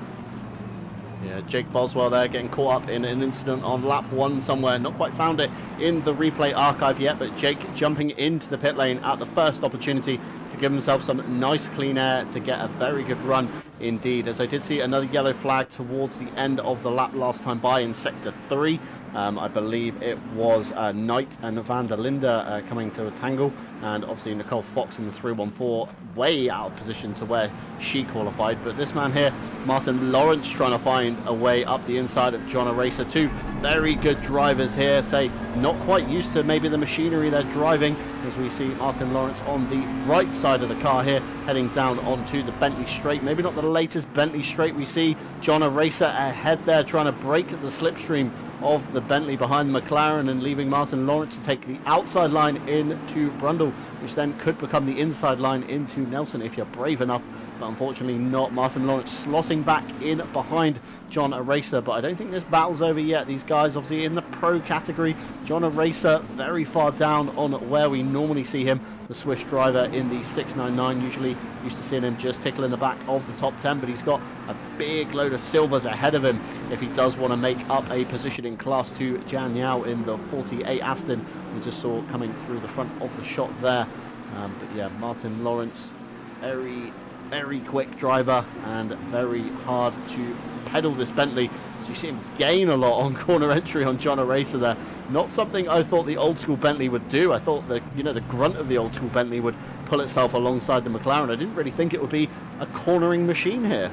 Yeah, Jake Boswell there getting caught up in an incident on lap 1 somewhere. Not quite found it in the replay archive yet, but Jake jumping into the pit lane at the first opportunity to give himself some nice clean air to get a very good run indeed. As I did see another yellow flag towards the end of the lap last time by in sector 3. I believe it was Knight and Van der Linde coming to a tangle. and obviously Nicole Fox in the 314 way out of position to where she qualified. But this man here, Martin Lawrence, trying to find a way up the inside of John Aracer. Two very good drivers here, say not quite used to maybe the machinery they're driving, as we see Martin Lawrence on the right side of the car here, heading down onto the Bentley straight. Maybe not the latest Bentley straight. We see John Aracer ahead there, trying to break the slipstream of the Bentley behind the McLaren and leaving Martin Lawrence to take the outside line into Brundle, which then could become the inside line into Nelson if you're brave enough, but unfortunately not. Martin Lawrence slotting back in behind John Aracer, but I don't think this battle's over yet. These guys obviously in the pro category. John Aracer very far down on where we normally see him, the Swiss driver in the 699. Usually used to seeing him just tickling the back of the top 10, but he's got a big load of silvers ahead of him if he does want to make up a position in Class 2. Jan Yao in the 48 Aston we just saw coming through the front of the shot there. But yeah, Martin Lawrence, very quick driver and very hard to pedal this Bentley. So you see him gain a lot on corner entry on John Aracer there. Not something I thought the old school Bentley would do. I thought that, you know, the grunt of the old school Bentley would pull itself alongside the McLaren. I didn't really think it would be a cornering machine here.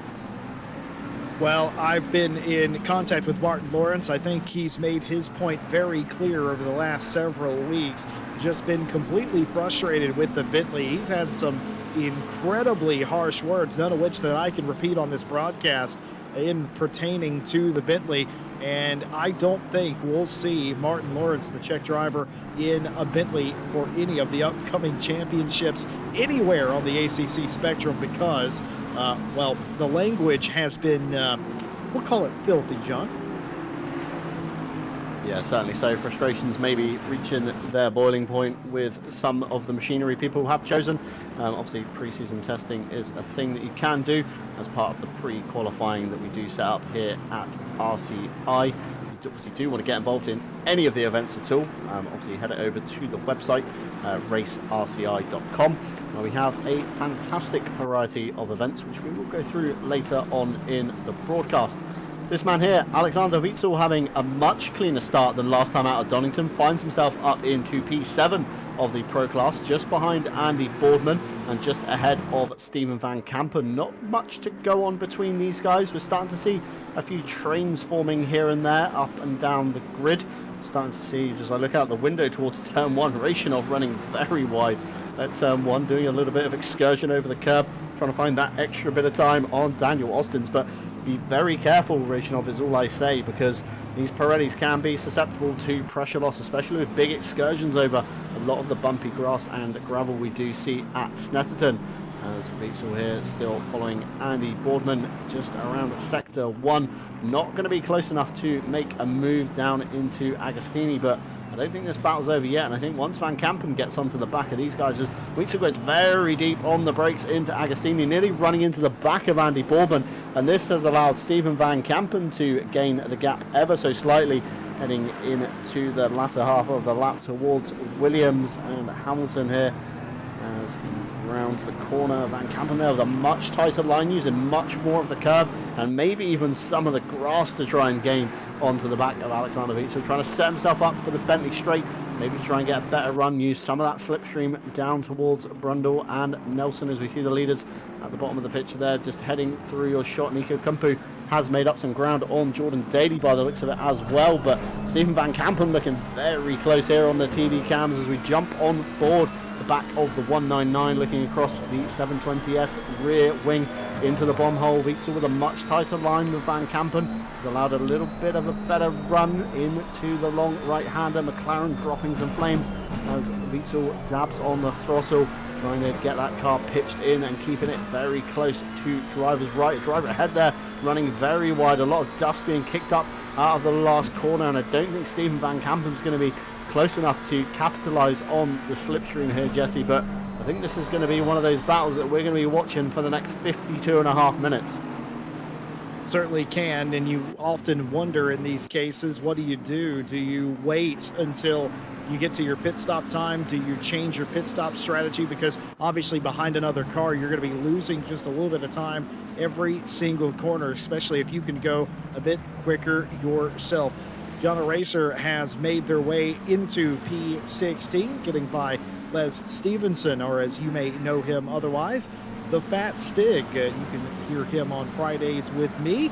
Well, I've been in contact with Martin Lawrence. I think he's made his point very clear over the last several weeks. Just been completely frustrated with the Bentley. He's had some incredibly harsh words, none of which that I can repeat on this broadcast, in pertaining to the Bentley. And I don't think we'll see Martin Lawrence, the Czech driver, in a Bentley for any of the upcoming championships anywhere on the ACC spectrum because, well, the language has been, we'll call it filthy, John. Yeah, certainly so. Frustrations maybe reaching their boiling point with some of the machinery people have chosen. Obviously, pre-season testing is a thing that you can do as part of the pre-qualifying that we do set up here at RCI. You obviously do want to get involved in any of the events at all. Obviously, head over to the website, racerci.com. Now, we have a fantastic variety of events, which we will go through later on in the broadcast. This man here, Alexander Witzel, having a much cleaner start than last time out at Donington, finds himself up into P7 of the Pro Class, just behind Andy Boardman and just ahead of Stephen Van Kampen. Not much to go on between these guys. We're starting to see a few trains forming here and there up and down the grid. Starting to see, as I look out the window towards turn 1, Rachinov running very wide at turn 1, doing a little bit of excursion over the curb, trying to find that extra bit of time on Daniel Austins. But be very careful, Rachinov, is all I say, because these Pirellis can be susceptible to pressure loss, especially with big excursions over a lot of the bumpy grass and gravel we do see at Snetterton. As Witzel here still following Andy Boardman just around sector 1. Not going to be close enough to make a move down into Agostini, but I don't think this battle's over yet, and I think once Van Kampen gets onto the back of these guys, as Witzel gets very deep on the brakes into Agostini, nearly running into the back of Andy Boardman, and this has allowed Stephen Van Kampen to gain the gap ever so slightly, heading into the latter half of the lap towards Williams and Hamilton here. As he rounds the corner, Van Kampen there with a much tighter line, using much more of the curb and maybe even some of the grass to try and gain onto the back of Alexander Witzel, trying to set himself up for the Bentley straight, maybe try and get a better run, use some of that slipstream down towards Brundle and Nelson, as we see the leaders at the bottom of the picture there, just heading through your shot. Nico Kumpu has made up some ground on Jordan Daly by the looks of it as well, but Stephen Van Kampen looking very close here on the TV cams as we jump on board the back of the 199, looking across the 720S rear wing into the bomb hole. Witzel with a much tighter line with Van Kampen has allowed a little bit of a better run into the long right-hander. McLaren dropping some flames as Witzel dabs on the throttle, trying to get that car pitched in and keeping it very close to driver's right. Driver ahead there running very wide, a lot of dust being kicked up out of the last corner, and I don't think Stephen Van Kampen's going to be close enough to capitalise on the slipstream here, Jesse, but I think this is going to be one of those battles that we're going to be watching for the next 52.5 minutes. Certainly can, and you often wonder in these cases, what do you do? Do you wait until you get to your pit stop time? Do you change your pit stop strategy? Because obviously behind another car, you're going to be losing just a little bit of time every single corner, especially if you can go a bit quicker yourself. John Aracer has made their way into P16, getting by Les Stevenson, or as you may know him otherwise, the Fat Stig. You can hear him on Fridays with me,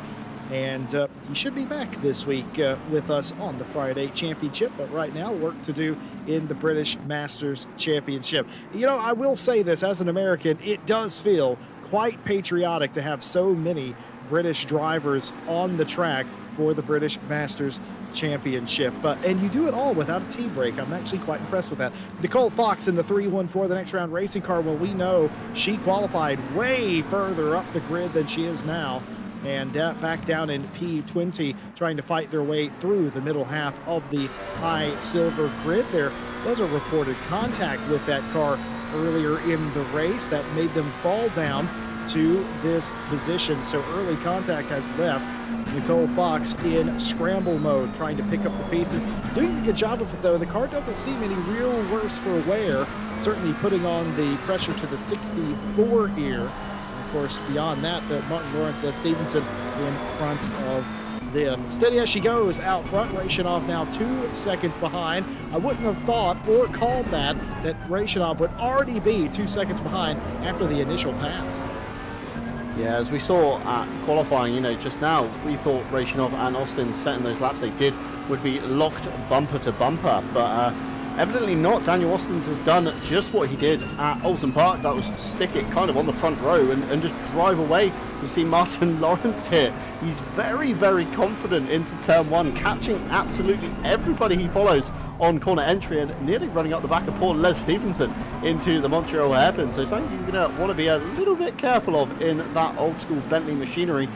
and he should be back this week with us on the Friday Championship. But right now, work to do in the British Masters Championship. You know, I will say this, as an American, it does feel quite patriotic to have so many British drivers on the track for the British Masters Championship. And you do it all without a tea break. I'm actually quite impressed with that. Nicole Fox in the 314, the next round racing car. Well, we know she qualified way further up the grid than she is now. And back down in P20, trying to fight their way through the middle half of the high silver grid. There was a reported contact with that car earlier in the race that made them fall down to this position. So early contact has left Nicole Fox in scramble mode, trying to pick up the pieces. Doing a good job of it, though. The car doesn't seem any real worse for wear. Certainly putting on the pressure to the 64 here. Of course, beyond that, Martin Lawrence, Stevenson in front of them. Steady as she goes out front. Rachanov now 2 seconds behind. I wouldn't have thought or called that Rachanov would already be 2 seconds behind after the initial pass. Yeah, as we saw at qualifying, you know, just now, we thought Rachanov and Austin setting those laps they did would be locked bumper to bumper, but evidently not. Daniel Austins has done just what he did at Oulton Park. That was stick it kind of on the front row and just drive away. You see Martin Lawrence here. He's very, very confident into turn one, catching absolutely everybody he follows on corner entry and nearly running up the back of poor Les Stevenson into the Montreal hairpin. So something he's going to want to be a little bit careful of in that old school Bentley machinery.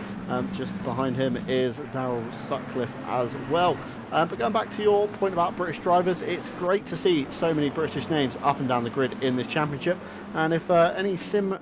Just behind him is Daryl Sutcliffe as well. But going back to your point about British drivers, it's great to see so many British names up and down the grid in this championship. And if any sim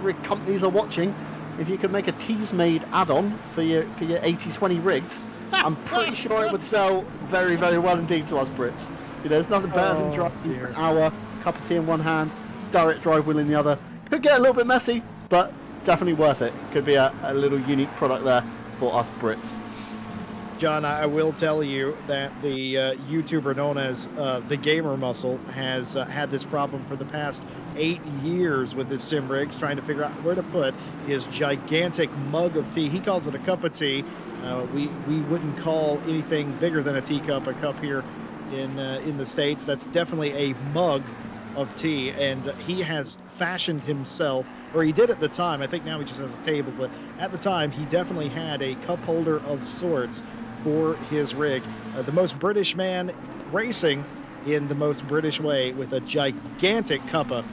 rig companies are watching, if you could make a Tees-made add-on for your 80/20 rigs, I'm pretty sure it would sell very, very well indeed to us Brits. You know, there's nothing better than driving an hour, cup of tea in one hand, direct drive wheel in the other. Could get a little bit messy, but definitely worth it. Could be a little unique product there for us Brits. John, I will tell you that the YouTuber known as the Gamer Muscle has had this problem for the past 8 years with his sim rigs, trying to figure out where to put his gigantic mug of tea. He calls it a cup of tea. We wouldn't call anything bigger than a teacup a cup here in the States. That's definitely a mug of tea, and he has fashioned himself, or he did at the time. I think now he just has a table, but at the time he definitely had a cup holder of sorts for his rig. The most British man racing in the most British way, with a gigantic cuppa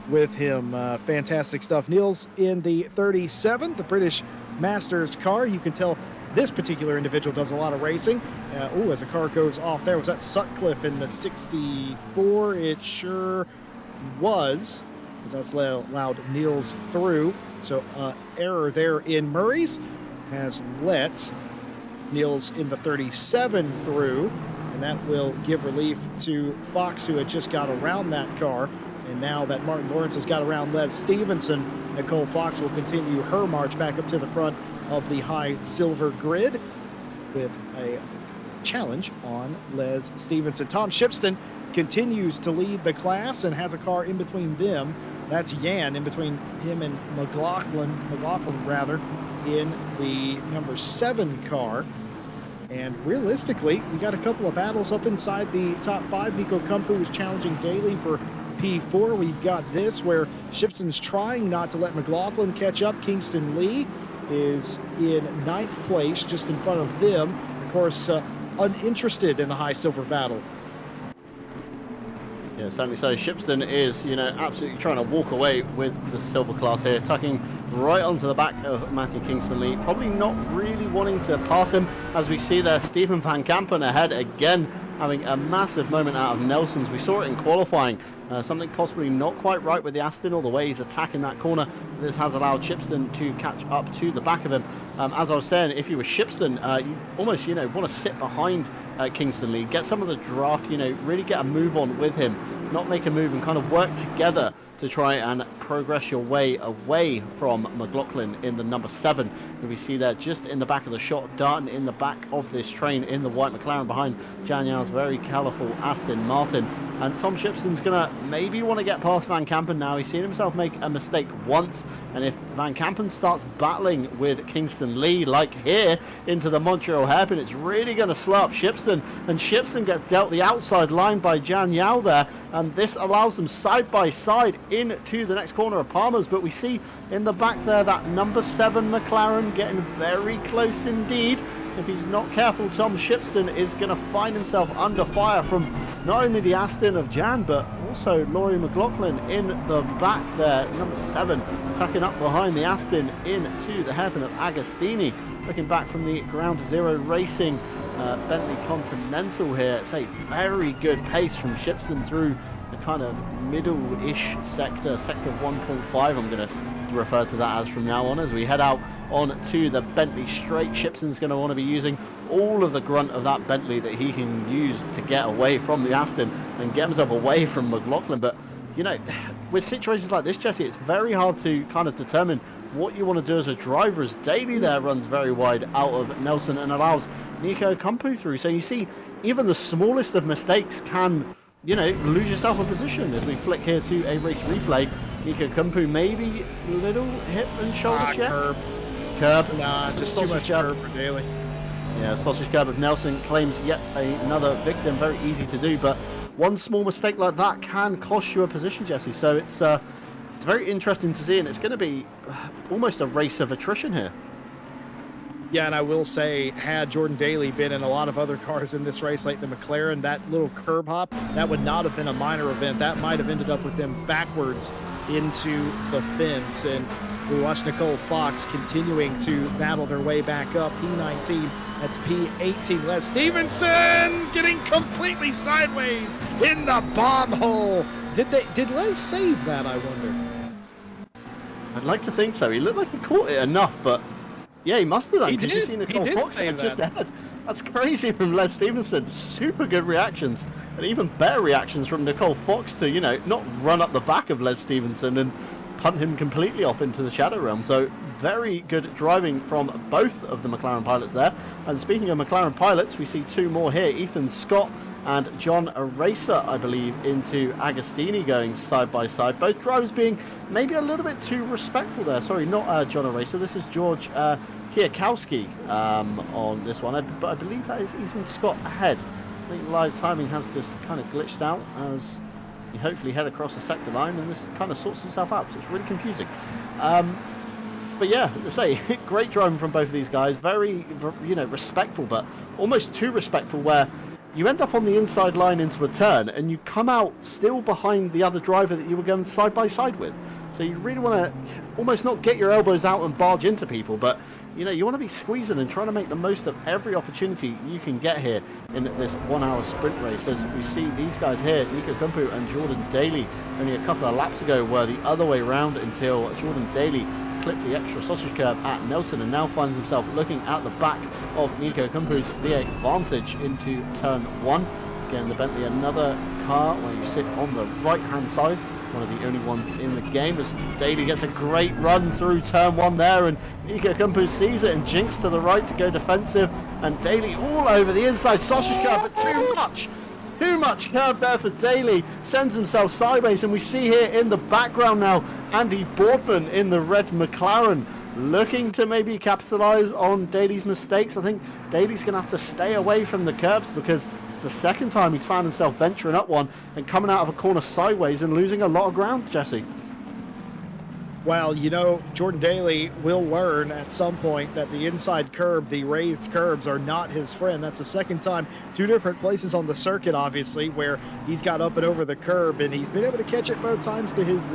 with him. Fantastic stuff. Niels in the 37, the British Masters car. You can tell this particular individual does a lot of racing. As the car goes off there, was that Sutcliffe in the 64? It sure was, as that's allowed Niels through. So error there in Murray's has let Niels in the 37 through, and that will give relief to Fox, who had just got around that car. And now that Martin Lawrence has got around Les Stevenson, Nicole Fox will continue her march back up to the front of the high silver grid with a challenge on Les Stevenson. Tom Shipston continues to lead the class and has a car in between them. That's Yan in between him and McLaughlin in the number 7 car. And realistically, we got a couple of battles up inside the top 5. Nico Kumpu is challenging Daly for P4. We've got this where Shipston's trying not to let McLaughlin catch up. Kingston Lee is in 9th place, just in front of them. Of course, uninterested in the high silver battle. Yeah, certainly so. Shipston is, absolutely trying to walk away with the silver class here, tucking right onto the back of Matthew Kingston Lee. Probably not really wanting to pass him, as we see there Stephen Van Kampen ahead again, having a massive moment out of Nelson's. We saw it in qualifying. Something possibly not quite right with the Aston, or the way he's attacking that corner. This has allowed Shipston to catch up to the back of him. As I was saying, if you were Shipston, you almost, want to sit behind Kingston Lee, get some of the draft, really get a move on with him, not make a move, and kind of work together to try and progress your way away from McLaughlin in the number 7. And we see there just in the back of the shot, darting in the back of this train in the white McLaren behind Jan Yau's very colourful Aston Martin. And Tom Shipston's going to maybe want to get past Van Kampen now. He's seen himself make a mistake once, and if Van Kampen starts battling with Kingston Lee like here into the Montreal hairpin, it's really going to slow up Shipston, and Shipston gets dealt the outside line by Jan Yao there, and this allows them side by side into the next corner of Palmer's. But we see in the back there that number 7 McLaren getting very close indeed. If he's not careful, Tom Shipston is going to find himself under fire from not only the Aston of Jan, but also Laurie McLaughlin in the back there. Number 7 tucking up behind the Aston into the hairpin of Agostini. Looking back from the Ground Zero Racing Bentley Continental here. It's a very good pace from Shipston through the kind of middle-ish sector 1.5 I'm going to refer to that as from now on, as we head out on to the Bentley straight. Shipston's going to want to be using all of the grunt of that Bentley that he can use to get away from the Aston and get himself away from McLaughlin. But with situations like this, Jesse, it's very hard to kind of determine what you want to do as a driver, as Daly there runs very wide out of Nelson and allows Nico Kumpu through. So you see, even the smallest of mistakes can, lose yourself a position. As we flick here to a race replay, Nico Kumpu maybe a little hip and shoulder check. Curb. Nah, just too much curb for Daly. Yeah, sausage curb of Nelson claims yet another victim. Very easy to do, but one small mistake like that can cost you a position, Jesse. So it's very interesting to see, and it's going to be almost a race of attrition here. Yeah, and I will say, had Jordan Daly been in a lot of other cars in this race, like the McLaren, that little curb hop, that would not have been a minor event. That might have ended up with them backwards into the fence. And we watch Nicole Fox continuing to battle their way back up. P19, that's P18. Les Stevenson getting completely sideways in the bomb hole. Did Les save that, I wonder? I'd like to think so. He looked like he caught it enough, but yeah, he must have done, because you see Nicole Fox just ahead. That's crazy from Les Stevenson. Super good reactions, and even better reactions from Nicole Fox to, not run up the back of Les Stevenson and punt him completely off into the Shadow Realm. So very good driving from both of the McLaren pilots there. And speaking of McLaren pilots, we see 2 more here. Ethan Scott and John Aracer, I believe, into Agostini going side by side. Both drivers being maybe a little bit too respectful there. Sorry, not John Aracer. This is George Kwiatkowski on this one. But I believe that is Ethan Scott ahead. I think live timing has just kind of glitched out as you hopefully head across the sector line, and this kind of sorts itself out. So it's really confusing. But yeah, let's say, great driving from both of these guys. Very, respectful, but almost too respectful, where you end up on the inside line into a turn and you come out still behind the other driver that you were going side by side with. So you really want to almost not get your elbows out and barge into people, but you want to be squeezing and trying to make the most of every opportunity you can get here in this 1 hour sprint race. As we see these guys here, Nico Kumpu and Jordan Daly, only a couple of laps ago were the other way around until Jordan Daly clipped the extra sausage curb at Nelson and now finds himself looking at the back of Nico Kumpu's V8 Vantage into turn 1. Again, the Bentley, another car where you sit on the right hand side, one of the only ones in the game, as Daly gets a great run through turn 1 there, and Nico Kumpu sees it and jinks to the right to go defensive, and Daly all over the inside sausage curb, but too much curb there for Daly, sends himself sideways. And we see here in the background now Andy Boardman in the red McLaren looking to maybe capitalize on Daly's mistakes. I think Daly's going to have to stay away from the curbs, because it's the second time he's found himself venturing up one and coming out of a corner sideways and losing a lot of ground, Jesse. Well, Jordan Daly will learn at some point that the inside curb, the raised curbs, are not his friend. That's the second time, 2 different places on the circuit, obviously, where he's got up and over the curb, and he's been able to catch it both times to his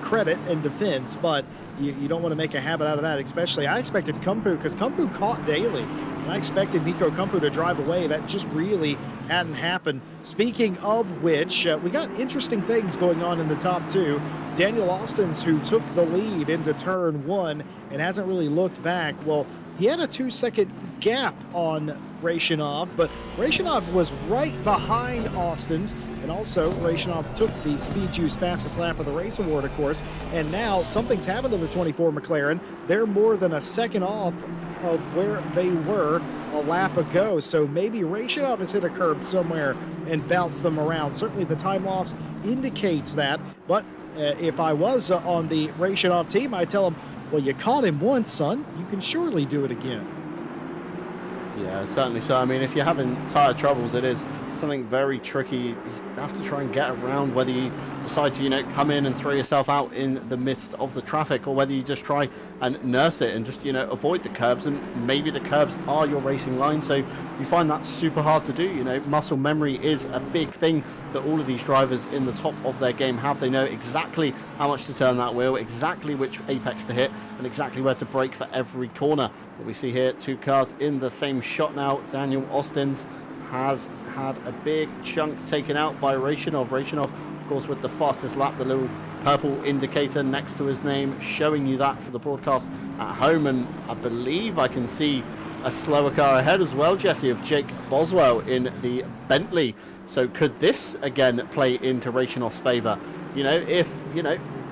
credit and defense. But you don't want to make a habit out of that, especially I expected Kumpu, because Kumpu caught Daly, and I expected Nico Kumpu to drive away. That just really hadn't happened. Speaking of which, we got interesting things going on in the top two. Daniel Austins, who took the lead into turn one and hasn't really looked back. Well, he had a 2-second gap on Rachinov, but Rachinov was right behind Austins. And also, Rachinov took the Speed Juice fastest lap of the race award, of course. And now something's happened to the 24 McLaren. They're more than a second off of where they were a lap ago. So maybe Rachinov has hit a curb somewhere and bounced them around. Certainly the time loss indicates that. But if I was on the Rachinov team, I'd tell him, well, you caught him once, son. You can surely do it again. Yeah, certainly so. I mean, if you're having tyre troubles, it is something very tricky. You have to try and get around, whether you decide to, come in and throw yourself out in the midst of the traffic, or whether you just try and nurse it and just, avoid the curbs. And maybe the curbs are your racing line, so you find that super hard to do. Muscle memory is a big thing that all of these drivers in the top of their game have. They know exactly how much to turn that wheel, exactly which apex to hit, and exactly where to brake for every corner. What we see here, two cars in the same shot now. Daniel Austins has had a big chunk taken out by Rachinov. Rachinov, of course, with the fastest lap, the little purple indicator next to his name showing you that for the broadcast at home. And I believe I can see a slower car ahead as well, Jesse, of Jake Boswell in the Bentley. So could this again play into Rachinov's favour? If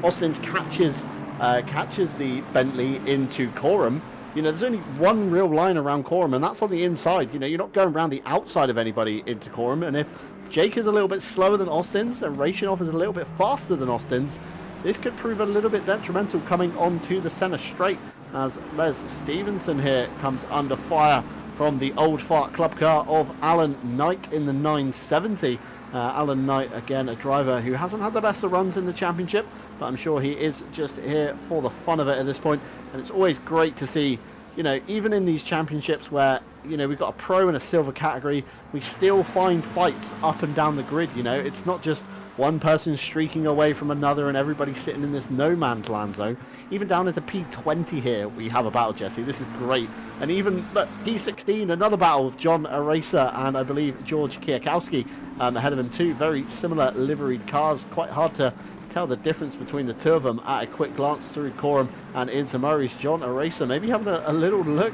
Austins catches the Bentley into Coram, there's only one real line around Coram, and that's on the inside. You're not going around the outside of anybody into Coram. And if Jake is a little bit slower than Austins and Rachinov is a little bit faster than Austins, this could prove a little bit detrimental coming onto the centre straight, as Les Stevenson here comes under fire from the old fart club car of Alan Knight in the 970. Alan Knight, again, a driver who hasn't had the best of runs in the championship, but I'm sure he is just here for the fun of it at this point. And it's always great to see, even in these championships where, we've got a pro and a silver category, we still find fights up and down the grid. It's not just one person streaking away from another and everybody sitting in this no man's land zone. Even down at the P20 here, we have a battle, Jesse. This is great. And even, look, P16, another battle with John Aracer and I believe George Kiyakowski ahead of him too. Very similar liveried cars. Quite hard to tell the difference between the two of them at a quick glance through Coram and into Murray's. John Aracer maybe having a little look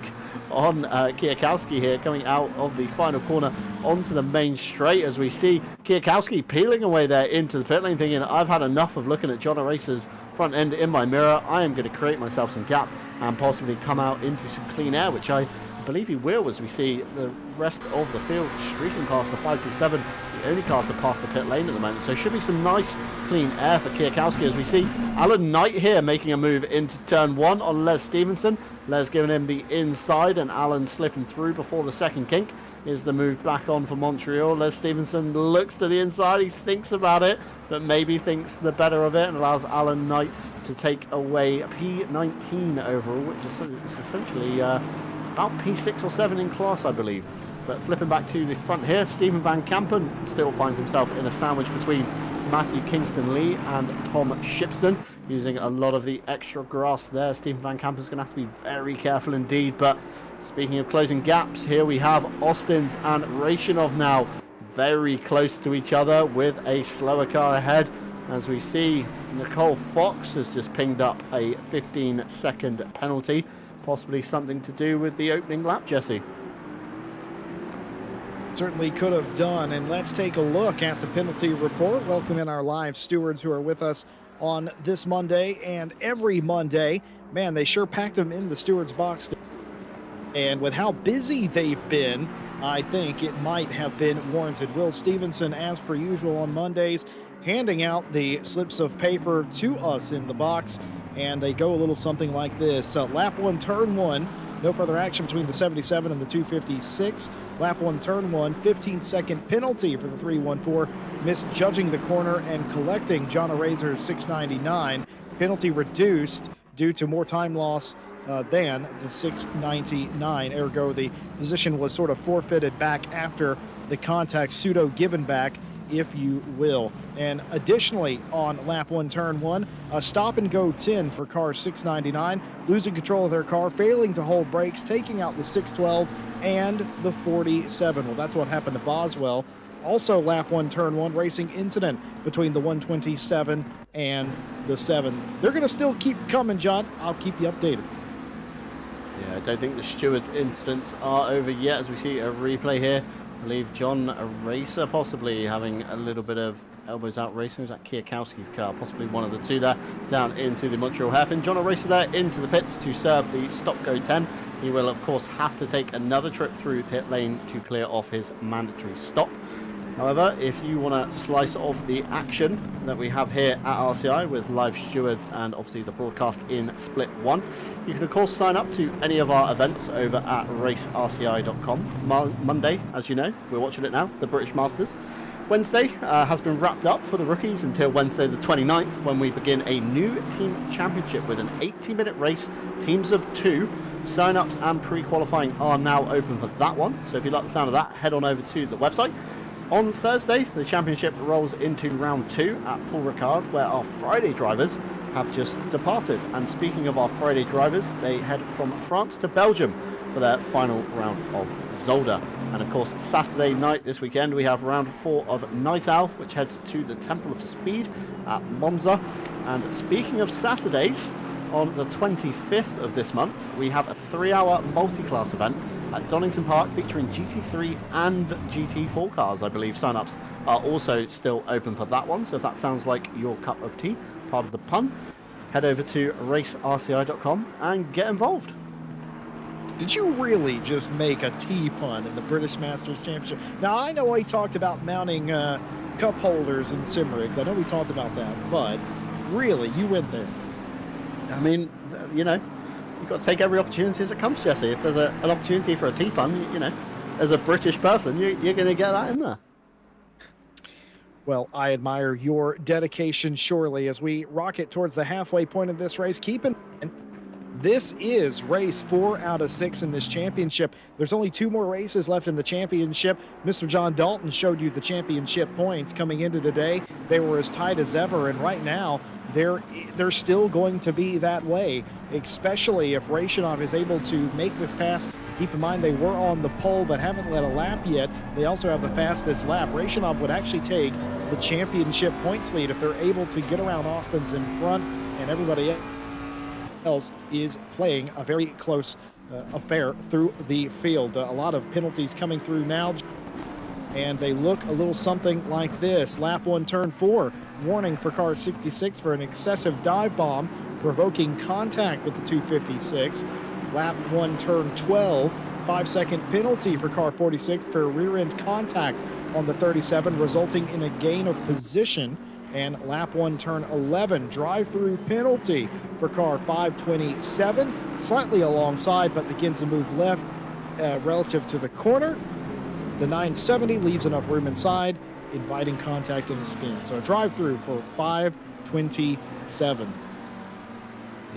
on Kiyakowski here, coming out of the final corner onto the main straight, as we see Kiyakowski peeling away there into the pit lane, thinking, I've had enough of looking at John Aracer's front end in my mirror. I am going to create myself some gap and possibly come out into some clean air, which I believe he will, as we see the rest of the field streaking past the 527, the only car to pass the pit lane at the moment. So should be some nice clean air for Kiyakowski, as we see Alan Knight here making a move into turn one on Les Stevenson. Les giving him the inside and Alan slipping through before the second kink. Is the move back on for Montreal. Les Stevenson looks to the inside, he thinks about it, but maybe thinks the better of it and allows Alan Knight to take away a P19 overall, which is essentially about P6 or 7 in class, I believe. But flipping back to the front here, Stephen Van Kampen still finds himself in a sandwich between Matthew Kingston-Lee and Tom Shipston, using a lot of the extra grass there. Stephen Van Kampen's going to have to be very careful indeed. But speaking of closing gaps, here we have Austins and Rachinov now very close to each other with a slower car ahead. As we see, Nicole Fox has just pinged up a 15-second penalty, possibly something to do with the opening lap, Jesse. Certainly could have done. And let's take a look at the penalty report. Welcome in our live stewards who are with us on this Monday and every Monday. Man, they sure packed them in the stewards box. And with how busy they've been, I think it might have been warranted. Will Stevenson, as per usual on Mondays, handing out the slips of paper to us in the box. And they go a little something like this. Lap 1, turn 1. No further action between the 77 and the 256. Lap 1, turn 1, 15-second penalty for the 314, misjudging the corner and collecting John Aracer's 699. Penalty reduced due to more time loss than the 699. Ergo, the position was sort of forfeited back after the contact, pseudo given back if you will. And additionally, on lap 1, turn 1, a stop and go 10 for car 699, losing control of their car, failing to hold brakes, taking out the 612 and the 47. Well, that's what happened to Boswell. Also, lap 1, turn 1, racing incident between the 127 and the 7. They're going to still keep coming, John. I'll keep you updated. Yeah, I don't think the Steward's incidents are over yet, as we see a replay here. I believe John Racer possibly having a little bit of elbows out racing. Was that Kiyakowski's car? Possibly one of the two there, down into the Montreal hairpin. John Racer there into the pits to serve the stop-go 10. He will, of course, have to take another trip through pit lane to clear off his mandatory stop. However, if you want to slice off the action that we have here at RCI with live stewards and obviously the broadcast in Split 1, you can of course sign up to any of our events over at racerci.com. Monday, as you know, we're watching it now, the British Masters. Wednesday has been wrapped up for the rookies until Wednesday the 29th, when we begin a new team championship with an 80-minute race, teams of 2. Sign-ups and pre-qualifying are now open for that one, so if you like the sound of that, head on over to the website. On Thursday, the championship rolls into round 2 at Paul Ricard, where our Friday drivers have just departed. And speaking of our Friday drivers, they head from France to Belgium for their final round of Zolder. And of course, Saturday night this weekend, we have round 4 of Night Owl, which heads to the Temple of Speed at Monza. And speaking of Saturdays, on the 25th of this month, we have a 3-hour multi-class event at Donington Park featuring GT3 and GT4 cars. I believe sign-ups are also still open for that one, so if that sounds like your cup of tea, pardon the pun, head over to racerci.com and get involved. Did you really just make a T pun in the British Masters Championship? Now, I know I talked about mounting cup holders and sim rigs. I know we talked about that, but really, you went there. I mean, you know, you've got to take every opportunity as it comes, Jesse. If there's an opportunity for a T-pun, you know, as a British person, you're going to get that in there. Well, I admire your dedication, surely, as we rocket towards the halfway point of this race. Keep in mind, this is race 4 out of 6 in this championship. There's only 2 more races left in the championship. Mr. John Dalton showed you the championship points coming into today. They were as tight as ever, and right now, they're still going to be that way, especially if Rayshonov is able to make this pass. Keep in mind they were on the pole but haven't led a lap yet. They also have the fastest lap. Rayshonov would actually take the championship points lead if they're able to get around Austin's in front, and everybody else is playing a very close affair through the field. A lot of penalties coming through now, and they look a little something like this. Lap 1, turn 4. Warning for car 66 for an excessive dive bomb, provoking contact with the 256. Lap 1, turn 12. 5-second penalty for car 46 for rear-end contact on the 37, resulting in a gain of position. And lap 1, turn 11, drive-through penalty for car 527, slightly alongside but begins to move left relative to the corner. The 970 leaves enough room inside, inviting contact in the spin. So a drive-through for 527.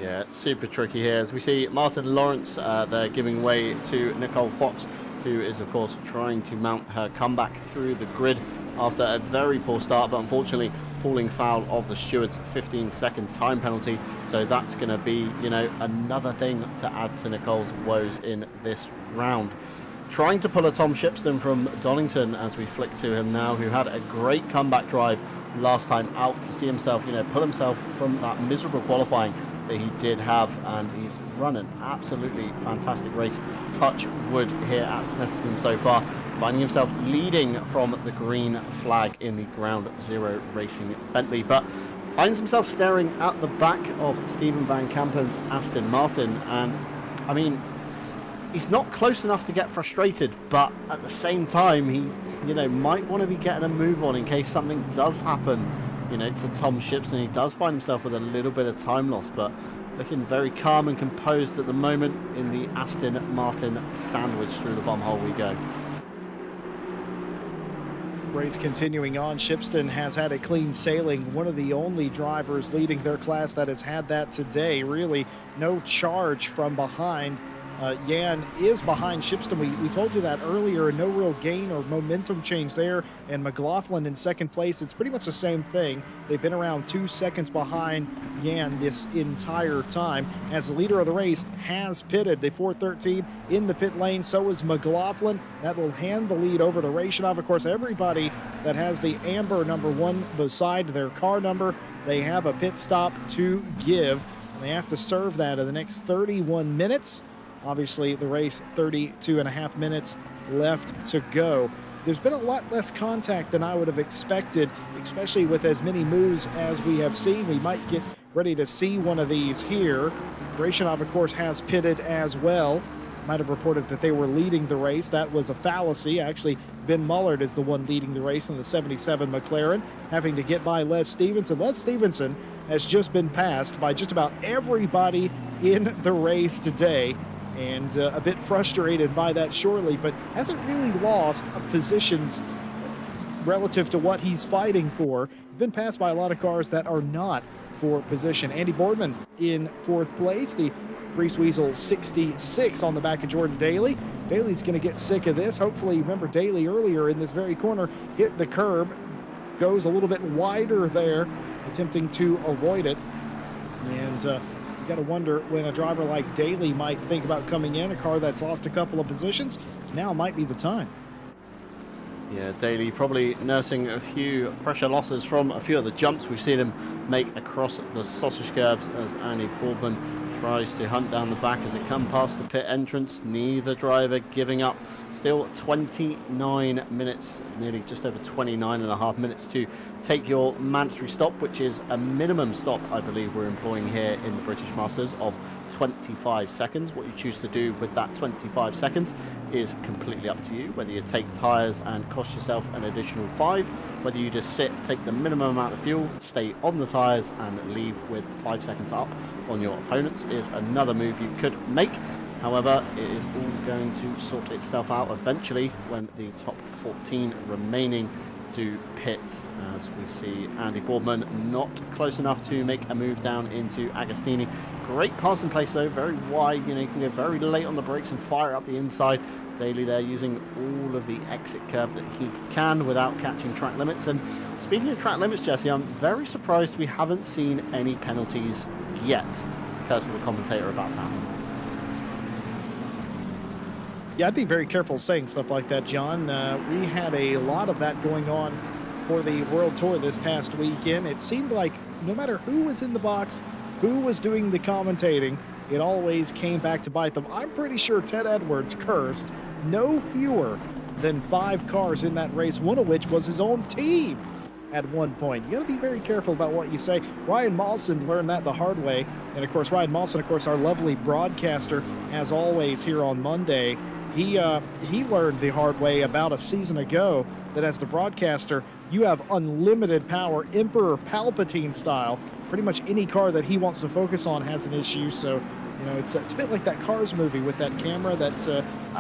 Yeah, super tricky here as we see Martin Lawrence there giving way to Nicole Fox, who is of course trying to mount her comeback through the grid after a very poor start, but unfortunately falling foul of the Steward's 15-second time penalty. So that's going to be, you know, another thing to add to Nicole's woes in this round. Trying to pull a Tom Shipston from Donington as we flick to him now, who had a great comeback drive last time out to see himself, you know, pull himself from that miserable qualifying that he did have, and he's run an absolutely fantastic race. Touch wood here at Snetterton so far, finding himself leading from the green flag in the Ground Zero Racing Bentley, but finds himself staring at the back of Stephen Van Kampen's Aston Martin, and I mean, he's not close enough to get frustrated, but at the same time, he, you know, might want to be getting a move on in case something does happen, you know, to Tom Shipson. He does find himself with a little bit of time loss, but looking very calm and composed at the moment in the Aston Martin sandwich. Through the bomb hole we go. Race continuing on. Shipston has had a clean sailing, one of the only drivers leading their class that has had that today. Really no charge from behind Jan is behind Shipston. We told you that earlier. No real gain or momentum change there. And McLaughlin in second place. It's pretty much the same thing. They've been around 2 seconds behind Jan this entire time. As the leader of the race has pitted, the 413 in the pit lane. So is McLaughlin. That will hand the lead over to Rachanov. Of course, everybody that has the amber number 1 beside their car number, they have a pit stop to give. And they have to serve that in the next 31 minutes. Obviously, the race, 32 and a half minutes left to go. There's been a lot less contact than I would have expected, especially with as many moves as we have seen. We might get ready to see one of these here. Rachanov, of course, has pitted as well. Might have reported that they were leading the race. That was a fallacy. Actually, Ben Mullard is the one leading the race in the 77 McLaren, having to get by Les Stevenson. Les Stevenson has just been passed by just about everybody in the race today. And a bit frustrated by that surely, but hasn't really lost positions relative to what he's fighting for. He's been passed by a lot of cars that are not for position. Andy Boardman in 4th place, the Grease Weasel 66 on the back of Jordan Daly. Daly's going to get sick of this. Hopefully, remember Daly earlier in this very corner hit the curb, goes a little bit wider there, attempting to avoid it. And you got to wonder when a driver like Daly might think about coming in, a car that's lost a couple of positions, now might be the time. Yeah, Daly probably nursing a few pressure losses from a few of the jumps we've seen him make across the sausage curbs as Andy Boardman tries to hunt down the back as it comes past the pit entrance. Neither driver giving up. Still 29 minutes, nearly just over 29 and a half minutes to take your mandatory stop, which is a minimum stop, I believe we're employing here in the British Masters, of 25 seconds. What you choose to do with that 25 seconds is completely up to you, whether you take tyres and cost yourself an additional 5, whether you just sit, take the minimum amount of fuel, stay on the tyres and leave with 5 seconds up on your opponents is another move you could make. However, it is all going to sort itself out eventually when the top 14 remaining do pit, as we see Andy Boardman not close enough to make a move down into Agostini. Great passing place though, very wide, you can go very late on the brakes and fire up the inside. Daly there using all of the exit curb that he can without catching track limits. And speaking of track limits, Jesse, I'm very surprised we haven't seen any penalties yet because of the commentator about to happen. Yeah, I'd be very careful saying stuff like that, John. We had a lot of that going on for the World Tour this past weekend. It seemed like no matter who was in the box, who was doing the commentating, it always came back to bite them. I'm pretty sure Ted Edwards cursed no fewer than 5 cars in that race, one of which was his own team at one point. You got to be very careful about what you say. Ryan Mawson learned that the hard way. And, of course, Ryan Mawson, of course, our lovely broadcaster, as always, here on Monday. He learned the hard way about a season ago that as the broadcaster, you have unlimited power, Emperor Palpatine style. Pretty much any car that he wants to focus on has an issue. So, it's a bit like that Cars movie with that camera that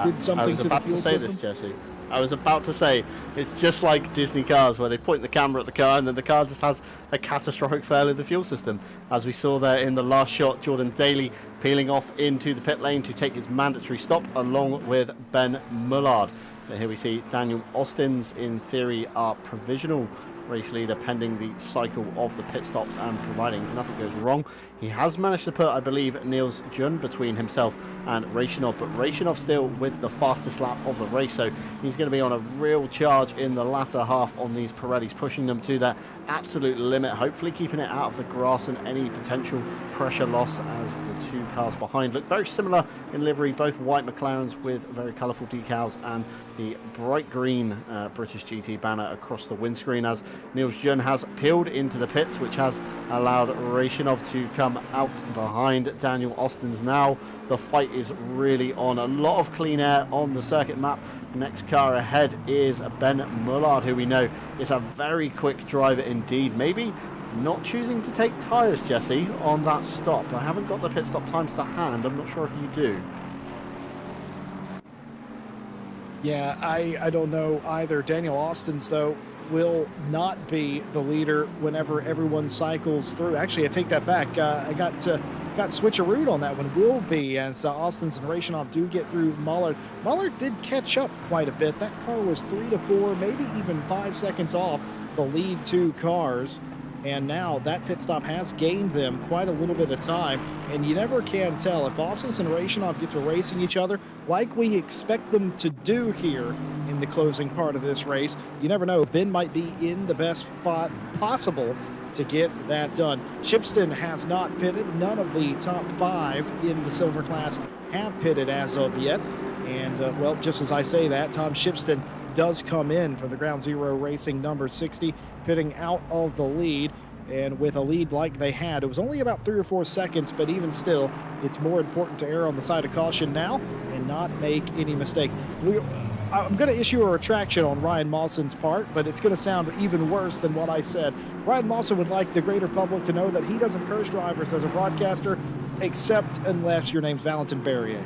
did something to the fuel system. I was about to say this, Jesse. I was about to say, it's just like Disney Cars where they point the camera at the car and then the car just has a catastrophic failure of the fuel system. As we saw there in the last shot, Jordan Daly peeling off into the pit lane to take his mandatory stop along with Ben Mullard. But here we see Daniel Austin's, in theory, our provisional race leader pending the cycle of the pit stops and providing nothing goes wrong. He has managed to put, I believe, Niels Jun between himself and Rachanov, but Rachanov still with the fastest lap of the race, so he's going to be on a real charge in the latter half on these Pirellis, pushing them to their absolute limit, hopefully keeping it out of the grass and any potential pressure loss, as the 2 cars behind look very similar in livery, both white McLarens with very colourful decals and the bright green British GT banner across the windscreen, as Niels Jun has peeled into the pits, which has allowed Rachanov to come out behind Daniel Austin's now. The fight is really on. A lot of clean air on the circuit map. Next car ahead is Ben Mullard, who we know is a very quick driver indeed. Maybe not choosing to take tyres, Jesse, on that stop. I haven't got the pit stop times to hand. I'm not sure if you do. Yeah, I don't know either. Daniel Austin's, though, will not be the leader whenever everyone cycles through. Actually, I take that back. I got got switcherooed on that one will be as Austin's and Rayshonov do get through Muller. Muller did catch up quite a bit. That car was 3 to 4, maybe even 5 seconds off the lead 2 cars. And now that pit stop has gained them quite a little bit of time. And you never can tell if Austin and Rayshonov get to racing each other like we expect them to do here in the closing part of this race. You never know. Ben might be in the best spot possible to get that done. Shipston has not pitted. None of the top 5 in the silver class have pitted as of yet. And, well, just as I say that, Tom Shipston does come in for the Ground Zero Racing number 60, pitting out of the lead. And with a lead like they had, it was only about 3 or 4 seconds, but even still, it's more important to err on the side of caution now and not make any mistakes. I'm going to issue a retraction on Ryan Mawson's part, but it's going to sound even worse than what I said. Ryan Mawson would like the greater public to know that he doesn't curse drivers as a broadcaster, except unless your name's Valentin Barrier.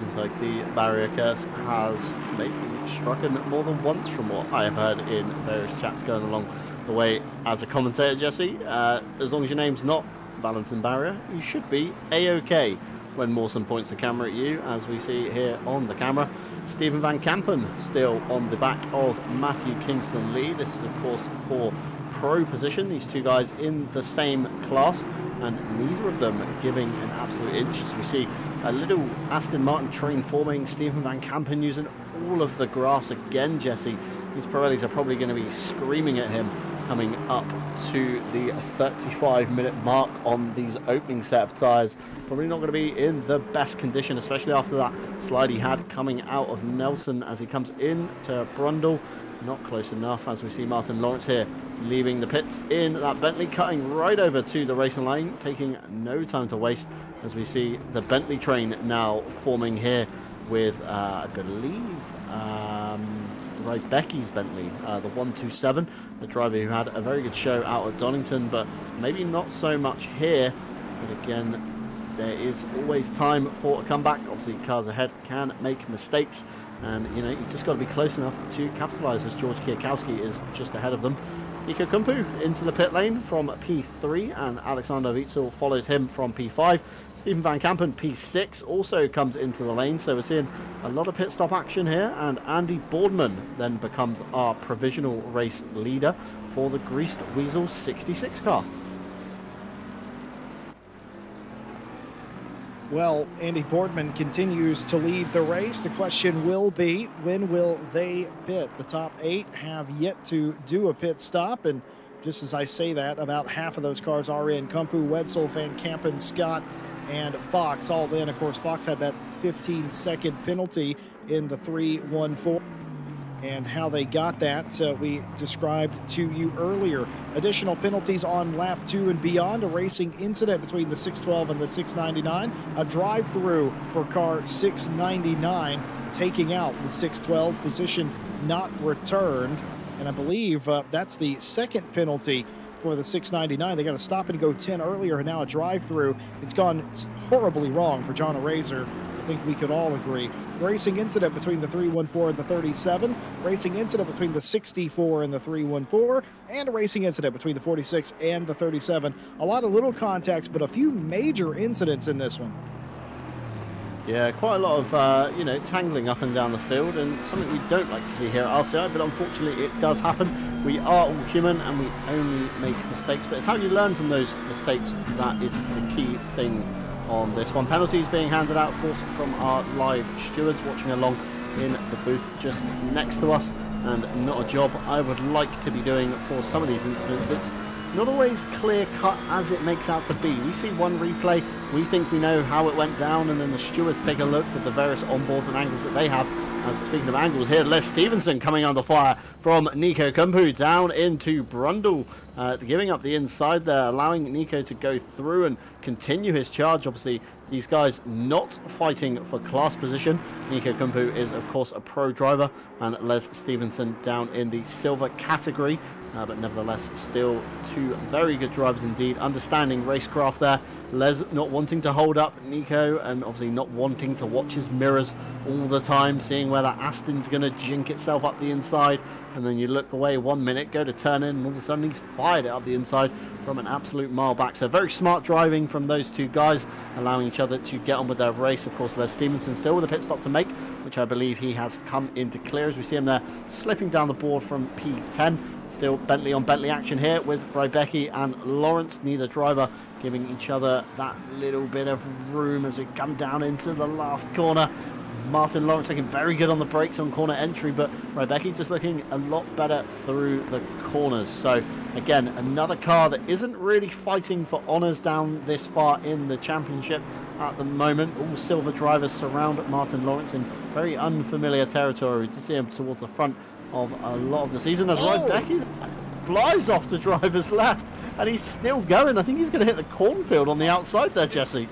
Seems like the barrier curse has maybe struck more than once from what I have heard in various chats going along the way as a commentator, Jesse. As long as your name's not Valentin Barrier, you should be A-OK when Mawson points the camera at you, as we see here on the camera. Stephen Van Kampen still on the back of Matthew Kingston Lee. This is, of course, for pro position. These two guys in the same class, and neither of them giving an absolute inch. As we see a little Aston Martin train forming. Stephen Van Kampen using all of the grass again, Jesse. These Pirellis are probably going to be screaming at him coming up to the 35-minute mark on these opening set of tyres. Probably not going to be in the best condition, especially after that slide he had coming out of Nelson as he comes in to Brundle. Not close enough, as we see Martin Lawrence here leaving the pits in that Bentley, cutting right over to the racing lane, taking no time to waste, as we see the Bentley train now forming here with, I believe, Becky's Bentley, the 127, the driver who had a very good show out at Donington, but maybe not so much here. But again, there is always time for a comeback. Obviously, cars ahead can make mistakes, and you know, you've just got to be close enough to capitalise, as George Kwiatkowski is just ahead of them. Nico Kumpu into the pit lane from P3, and Alexander Witzel follows him from P5. Stephen Van Kampen, P6, also comes into the lane, so we're seeing a lot of pit stop action here, and Andy Boardman then becomes our provisional race leader for the Greased Weasel 66 car. Well, Andy Boardman continues to lead the race. The question will be, when will they pit? The top 8 have yet to do a pit stop, and just as I say that, about half of those cars are in. Kumpu, Wetzel, Van Kampen, Scott, and Fox all in. Of course, Fox had that 15-second penalty in the 3-1-4. And how they got that, we described to you earlier. Additional penalties on lap 2 and beyond. A racing incident between the 612 and the 699. A drive-through for car 699, taking out the 612, position not returned. And I believe that's the second penalty for the 699. They got to stop and go 10 earlier, and now a drive-through. It's gone horribly wrong for John Araser. I think we could all agree. Racing incident between the 314 and the 37, racing incident between the 64 and the 314, and a racing incident between the 46 and the 37. A lot of little contacts, but a few major incidents in this one. Yeah, quite a lot of, tangling up and down the field, and something we don't like to see here at RCI, but unfortunately it does happen. We are all human and we only make mistakes, but it's how you learn from those mistakes that is the key thing on this one. Penalties being handed out, of course, from our live stewards watching along in the booth just next to us, and not a job I would like to be doing for some of these incidents. It's not always clear cut as it makes out to be. We see one replay, we think we know how it went down, and then the stewards take a look at the various onboards and angles that they have. As speaking of angles here, Les Stevenson coming under fire from Nico Kumpu down into Brundle, giving up the inside there, allowing Nico to go through and continue his charge. Obviously, these guys not fighting for class position. Nico Kumpu is, of course, a pro driver, and Les Stevenson down in the silver category. But nevertheless, still two very good drivers indeed, understanding racecraft there. Les not wanting to hold up Nico, and obviously not wanting to watch his mirrors all the time, seeing where that Aston's going to jink itself up the inside, and then you look away 1 minute, go to turn in, and all of a sudden he's 5 fired it up the inside from an absolute mile back. So very smart driving from those two guys, allowing each other to get on with their race. Of course, Les Stevenson still with a pit stop to make, which I believe he has come into clear as we see him there slipping down the board from P10. Still Bentley on Bentley action here with Rybecki and Lawrence, neither driver giving each other that little bit of room as we come down into the last corner. Martin Lawrence looking very good on the brakes on corner entry, but Rybecki just looking a lot better through the corners. So again, another car that isn't really fighting for honours down this far in the championship at the moment. All silver drivers surround Martin Lawrence in very unfamiliar territory. To see him towards the front of a lot of the season as Rybecki flies off to driver's left, and he's still going. I think he's going to hit the cornfield on the outside there, Jesse.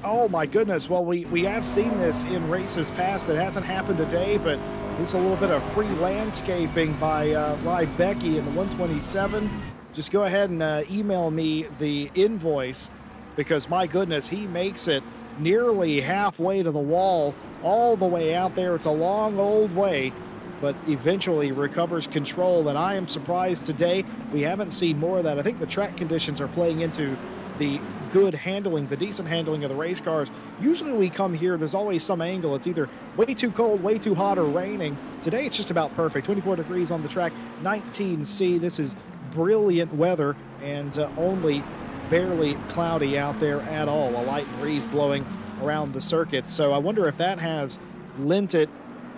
Oh my goodness. Well, we have seen this in races past. It hasn't happened today, but it's a little bit of free landscaping by Rybecki in the 127. Just go ahead and email me the invoice, because my goodness, he makes it nearly halfway to the wall, all the way out there. It's a long old way, but eventually recovers control, and I am surprised today we haven't seen more of that. I think the track conditions are playing into the good handling, the decent handling of the race cars. Usually we come here, there's always some angle. It's either way too cold, way too hot, or raining. Today it's just about perfect. 24 degrees on the track, 19°C. This is brilliant weather, and only barely cloudy out there at all. A light breeze blowing around the circuit. So I wonder if that has lent it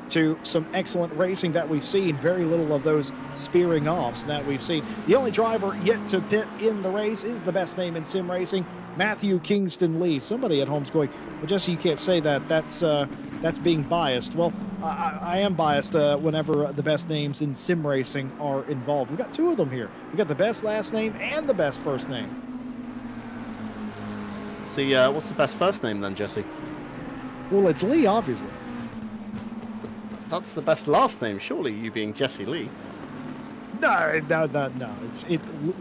to some excellent racing that we've seen. Very little of those spearing offs that we've seen. The only driver yet to pit in the race is the best name in sim racing, Matthew Kingston Lee. Somebody at home's going, well, Jesse, you can't say that. That's being biased. Well, I am biased whenever the best names in sim racing are involved. We've got two of them here. We've got the best last name and the best first name. See, what's the best first name then, Jesse? Well, it's Lee, obviously. That's the best last name, surely, you being Jesse Lee. No.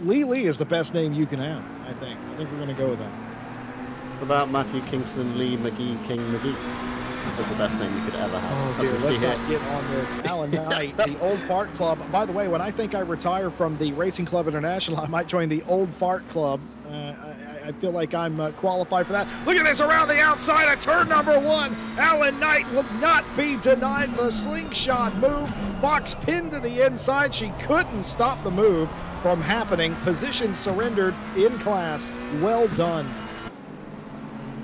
Lee is the best name you can have, I think. I think we're going to go with that. What about Matthew Kingston Lee McGee King McGee? That's the best name you could ever have. Oh, dear, let's not get on this. Alan Knight, the Old Fart Club. By the way, when I think I retire from the Racing Club International, I might join the Old Fart Club. I feel like I'm qualified for that. Look at this around the outside of turn number 1. Alan Knight will not be denied the slingshot move. Fox pinned to the inside. She couldn't stop the move from happening. Position surrendered in class. Well done.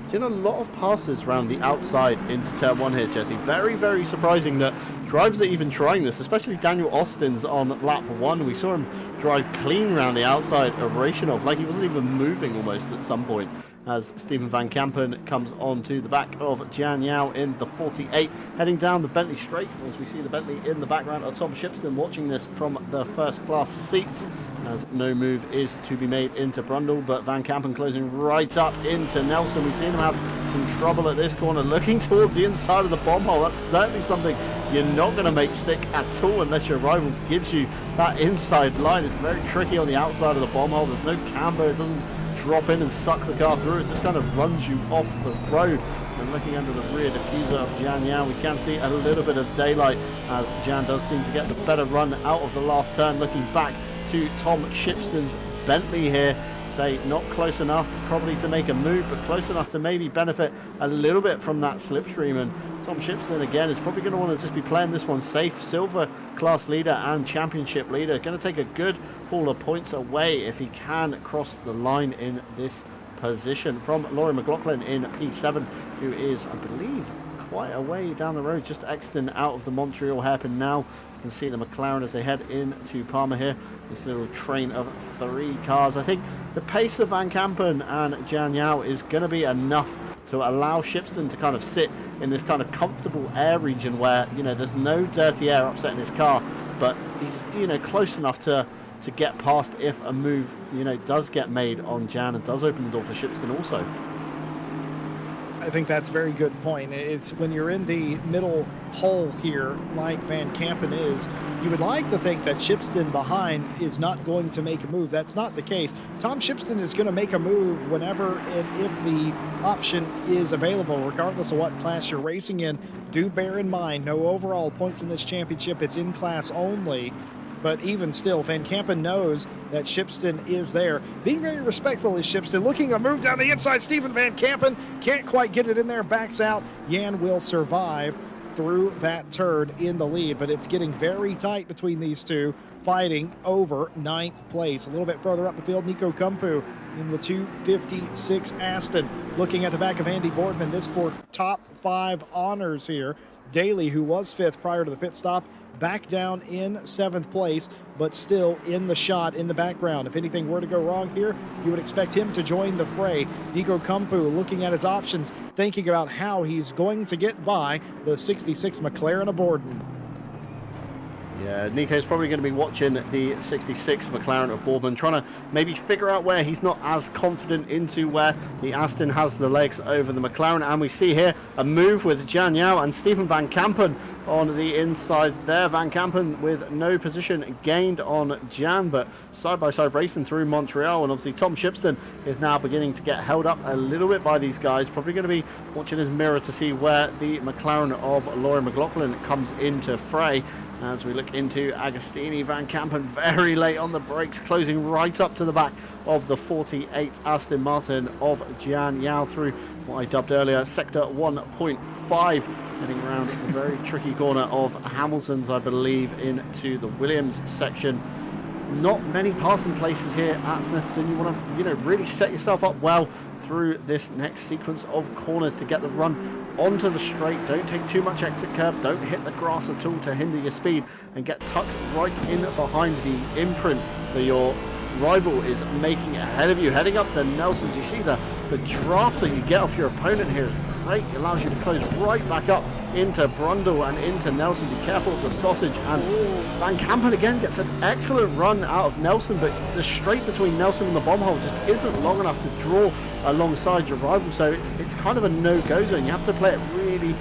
Seen a lot of passes around the outside into turn 1 here, Jesse. Very, very surprising that drivers are even trying this, especially Daniel Austin's on lap 1. We saw him drive clean around the outside of Rachanov, like he wasn't even moving almost at some point, as Stephen Van Kampen comes on to the back of Jan Yao in the 48, heading down the Bentley straight, as we see the Bentley in the background of Tom Shipston watching this from the first class seats, as no move is to be made into Brundle, but Van Kampen closing right up into Nelson. We've seen him have some trouble at this corner, looking towards the inside of the bomb hole. That's certainly something you're not going to make stick at all unless your rival gives you that inside line. It's very tricky on the outside of the bomb hole. There's no camber. It doesn't drop in and suck the car through. It just kind of runs you off the road. And looking under the rear diffuser of Jan Yao, we can see a little bit of daylight as Jan does seem to get the better run out of the last turn. Looking back to Tom Shipston's Bentley here, say not close enough probably to make a move, but close enough to maybe benefit a little bit from that slipstream. And Tom Shipston again is probably going to want to just be playing this one safe. Silver class leader and championship leader, going to take a good haul of points away if he can cross the line in this position from Laurie McLaughlin in P7, who is, I believe, quite a way down the road, just exiting out of the Montreal hairpin now. You can see the McLaren as they head into Palmer here. This little train of 3 cars. I think the pace of Van Kampen and Jan Yao is going to be enough to allow Shipston to kind of sit in this kind of comfortable air region where, you know, there's no dirty air upsetting his car, but he's, you know, close enough to get past if a move, you know, does get made on Jan and does open the door for Shipston also. I think that's a very good point. It's when you're in the middle hole here, like Van Kampen is, you would like to think that Shipston behind is not going to make a move. That's not the case. Tom Shipston is going to make a move whenever and if the option is available, regardless of what class you're racing in. Do bear in mind, no overall points in this championship. It's in class only. but even still, Van Kampen knows that Shipston is there. Being very respectful is Shipston, looking a move down the inside. Stephen Van Kampen can't quite get it in there, backs out. Jan will survive through that turn in the lead, but it's getting very tight between these two, fighting over 9th place. A little bit further up the field, Nico Kumpu in the 256 Aston. Looking at the back of Andy Boardman, this for top 5 honors here. Daly, who was 5th prior to the pit stop, back down in 7th place, but still in the shot in the background. If anything were to go wrong here, you would expect him to join the fray. Nico Kumpu looking at his options, thinking about how he's going to get by the 66 McLaren of Borden. Yeah, Nico's probably going to be watching the 66 McLaren of Boardman, trying to maybe figure out where he's not as confident into where the Aston has the legs over the McLaren. And we see here a move with Jan Yao and Stephen Van Kampen on the inside there. Van Kampen with no position gained on Jan, but side-by-side racing through Montreal. And obviously Tom Shipston is now beginning to get held up a little bit by these guys. Probably going to be watching his mirror to see where the McLaren of Laurie McLaughlin comes into fray. As we look into Agostini, Van Kampen very late on the brakes, closing right up to the back of the 48 Aston Martin of Jan Yao through what I dubbed earlier sector 1.5, heading around the very tricky corner of Hamilton's, I believe, into the Williams section. Not many passing places here at Snetterton. You want to, really set yourself up well through this next sequence of corners to get the run onto the straight. Don't take too much exit curb. Don't hit the grass at all to hinder your speed, and get tucked right in behind the imprint that your rival is making ahead of you. Heading up to Nelson's, you see the draft that you get off your opponent here. Great, it allows you to close right back up into Brundle and into Nelson. Be careful of the sausage, and Van Kampen again gets an excellent run out of Nelson, but the straight between Nelson and the bomb hole just isn't long enough to draw alongside your rival, so it's kind of a no-go zone. You have to play it really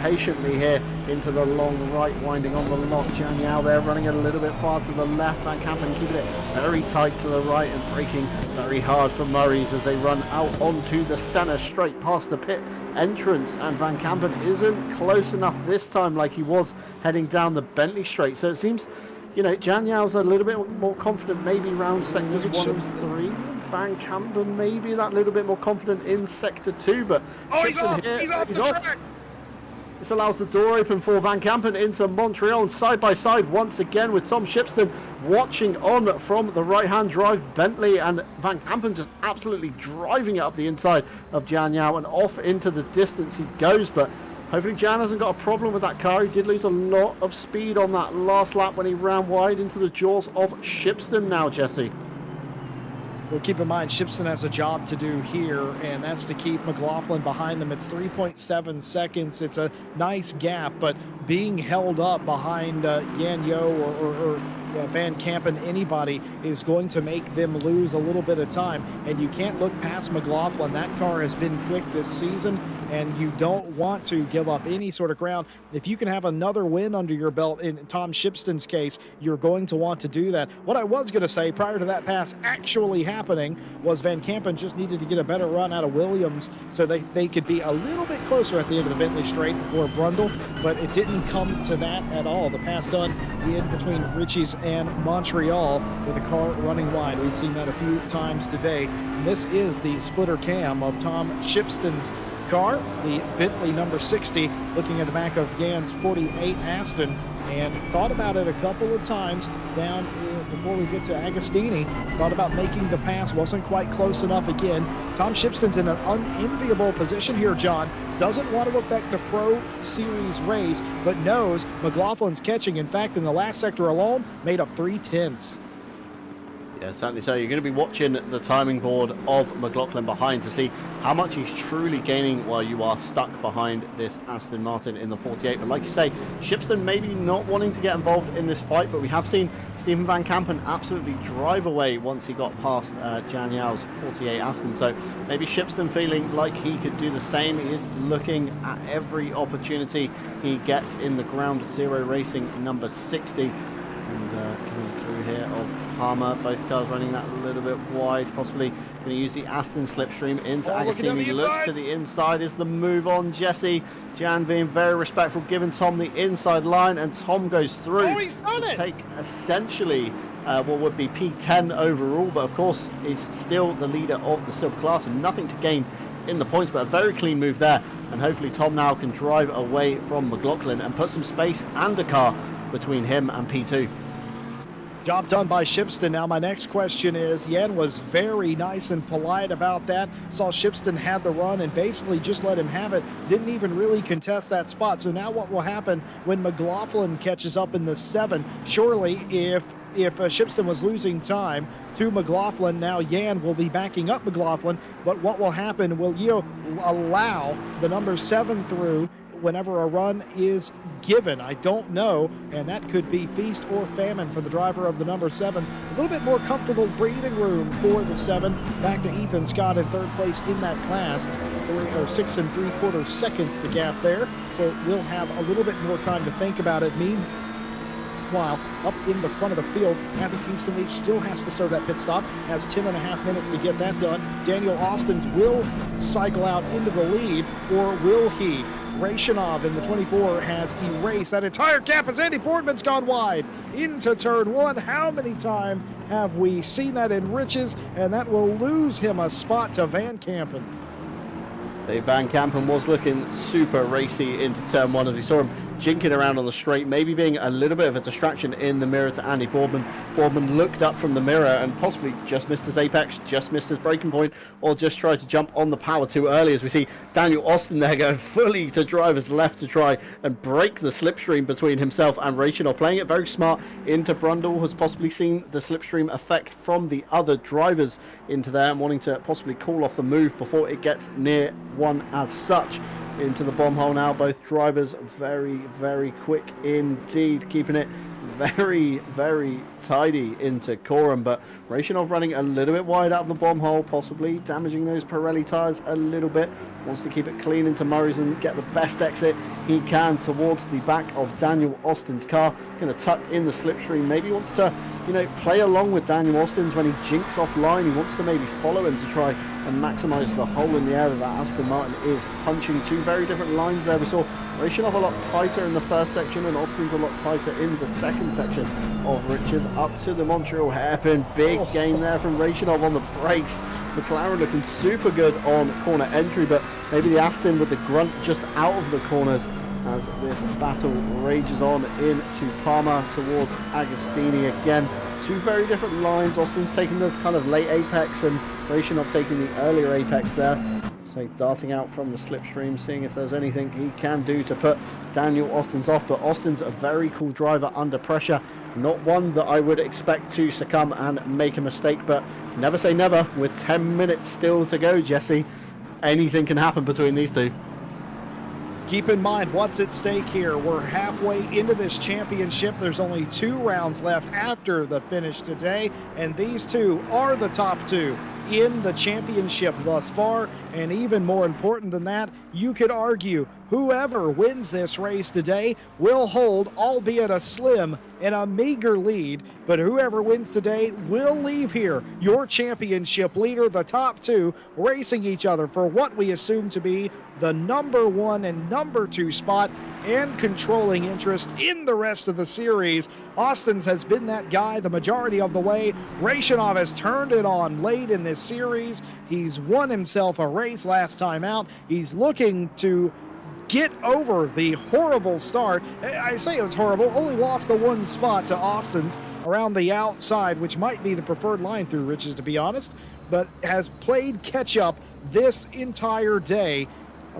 patiently here into the long right winding on the lock. Jan Yao there running a little bit far to the left. Van Kampen keeping it very tight to the right and braking very hard for Murray's as they run out onto the centre straight past the pit entrance, and Van Kampen isn't close enough this time like he was heading down the Bentley straight. So it seems, Jan Yao's a little bit more confident maybe around sectors 1 and 3. Van Kampen maybe that little bit more confident in sector 2, but he's off the track. This allows the door open for Van Kampen into Montreal, and side by side once again with Tom Shipston watching on from the right-hand drive Bentley, and Van Kampen just absolutely driving it up the inside of Jan Yao, and off into the distance he goes. But hopefully Jan hasn't got a problem with that car. He did lose a lot of speed on that last lap when he ran wide into the jaws of Shipston now, Jesse. Well, keep in mind, Shipston has a job to do here, and that's to keep McLaughlin behind them. It's 3.7 seconds. It's a nice gap, but being held up behind Yan Yo or Van Kampen, anybody, is going to make them lose a little bit of time. And you can't look past McLaughlin. That car has been quick this season, and you don't want to give up any sort of ground. If you can have another win under your belt, in Tom Shipston's case, you're going to want to do that. What I was going to say prior to that pass actually happening was Van Kampen just needed to get a better run out of Williams so they could be a little bit closer at the end of the Bentley straight before Brundle, but it didn't come to that at all. The pass done in between Ritchie's and Montreal with the car running wide. We've seen that a few times today. This is the splitter cam of Tom Shipston's car, the Bentley number 60, looking at the back of Jan's 48 Aston, and thought about it a couple of times down before we get to Agostini. Thought about making the pass, wasn't quite close enough again. Tom Shipston's in an unenviable position here, John. Doesn't want to affect the Pro Series race, but knows McLaughlin's catching. In fact, in the last sector alone, made up 3/10. Yeah, certainly so. You're going to be watching the timing board of McLaughlin behind to see how much he's truly gaining while you are stuck behind this Aston Martin in the 48. But like you say, Shipston maybe not wanting to get involved in this fight, but we have seen Stephen Van Kampen absolutely drive away once he got past Jan Yao's 48 Aston. So maybe Shipston feeling like he could do the same. He is looking at every opportunity he gets in the Ground Zero Racing number 60. And coming through here of Palmer. Both cars running that a little bit wide, possibly going to use the Aston slipstream into Agostini. Looks to the inside is the move on Jesse. Jan being very respectful, giving Tom the inside line, and Tom goes through. Oh, he's done it! Take essentially what would be P10 overall, but of course he's still the leader of the silver class and nothing to gain in the points, but a very clean move there, and hopefully Tom now can drive away from McLaughlin and put some space and a car between him and P2. Job done by Shipston. Now my next question is, Yen was very nice and polite about that. Saw Shipston had the run and basically just let him have it. Didn't even really contest that spot. So now what will happen when McLaughlin catches up in the 7? Surely if Shipston was losing time to McLaughlin, now Yan will be backing up McLaughlin. But what will happen? Will you allow the number 7 through whenever a run is given? I don't know, and that could be feast or famine for the driver of the number 7. A little bit more comfortable breathing room for the 7. Back to Ethan Scott in 3rd place in that class. 6 3/4 seconds the gap there, so we'll have a little bit more time to think about it. Meanwhile, up in the front of the field, Matthew Kingston Leach still has to serve that pit stop, has 10.5 minutes to get that done. Daniel Austins will cycle out into the lead, or will he? Rachanov in the 24 has erased that entire gap as Andy Boardman's gone wide into turn 1. How many times have we seen that in Riches? And that will lose him a spot to Van Kampen. Dave Van Kampen was looking super racy into turn 1 as we saw him jinking around on the straight, maybe being a little bit of a distraction in the mirror to Andy Boardman. Boardman looked up from the mirror and possibly just missed his apex, just missed his braking point, or just tried to jump on the power too early, as we see Daniel Austin there going fully to driver's left to try and break the slipstream between himself and Rachanov. Playing it very smart into Brundle, has possibly seen the slipstream effect from the other drivers into there and wanting to possibly call off the move before it gets near one as such. Into the bomb hole now, both drivers very, very quick indeed, keeping it very, very tidy into Coram, but Rachanov running a little bit wide out of the bomb hole, possibly damaging those Pirelli tyres a little bit. Wants to keep it clean into Murray's and get the best exit he can towards the back of Daniel Austin's car. Going to tuck in the slipstream, maybe wants to, play along with Daniel Austin's when he jinks offline. He wants to maybe follow him to try and maximise the hole in the air that Aston Martin is punching. Two very different lines there. We saw Rachanov a lot tighter in the first section and Austin's a lot tighter in the second section of Richards. Up to the Montreal hairpin. Big gain there from Rachanov on the brakes. McLaren looking super good on corner entry, but maybe the Aston with the grunt just out of the corners as this battle rages on into Palmer towards Agostini again. Two very different lines. Austin's taking the kind of late apex and Rachanov taking the earlier apex there. So darting out from the slipstream, seeing if there's anything he can do to put Daniel Austin's off. But Austin's a very cool driver under pressure. Not one that I would expect to succumb and make a mistake, but never say never. With 10 minutes still to go, Jesse, anything can happen between these two. Keep in mind what's at stake here. We're halfway into this championship. There's only 2 rounds left after the finish today, and these two are the top 2 in the championship thus far. And even more important than that, you could argue whoever wins this race today will hold, albeit a slim and a meager lead, but whoever wins today will leave here your championship leader, the top 2 racing each other for what we assume to be the number 1 and number 2 spot and controlling interest in the rest of the series. Austin's has been that guy the majority of the way. Rachanov has turned it on late in this series. He's won himself a race last time out. He's looking to get over the horrible start. I say it was horrible, only lost the 1 spot to Austin's around the outside, which might be the preferred line through Riches, to be honest, but has played catch up this entire day.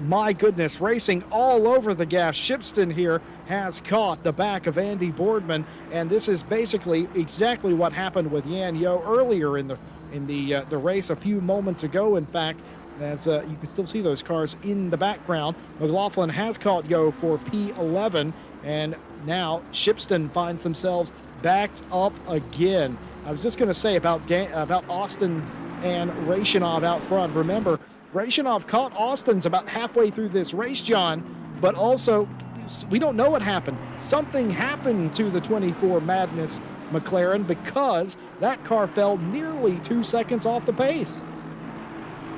My goodness, racing all over the gas. Shipston here has caught the back of Andy Boardman, and this is basically exactly what happened with Yan Yo earlier in the race a few moments ago. In fact, as you can still see those cars in the background. McLaughlin has caught Yo for P11, and now Shipston finds themselves backed up again. I was just going to say about Austin and Rachanov out front. Remember, Rachanov caught Austin's about halfway through this race, John, but also we don't know what happened. Something happened to the 24 Madness McLaren because that car fell nearly 2 seconds off the pace.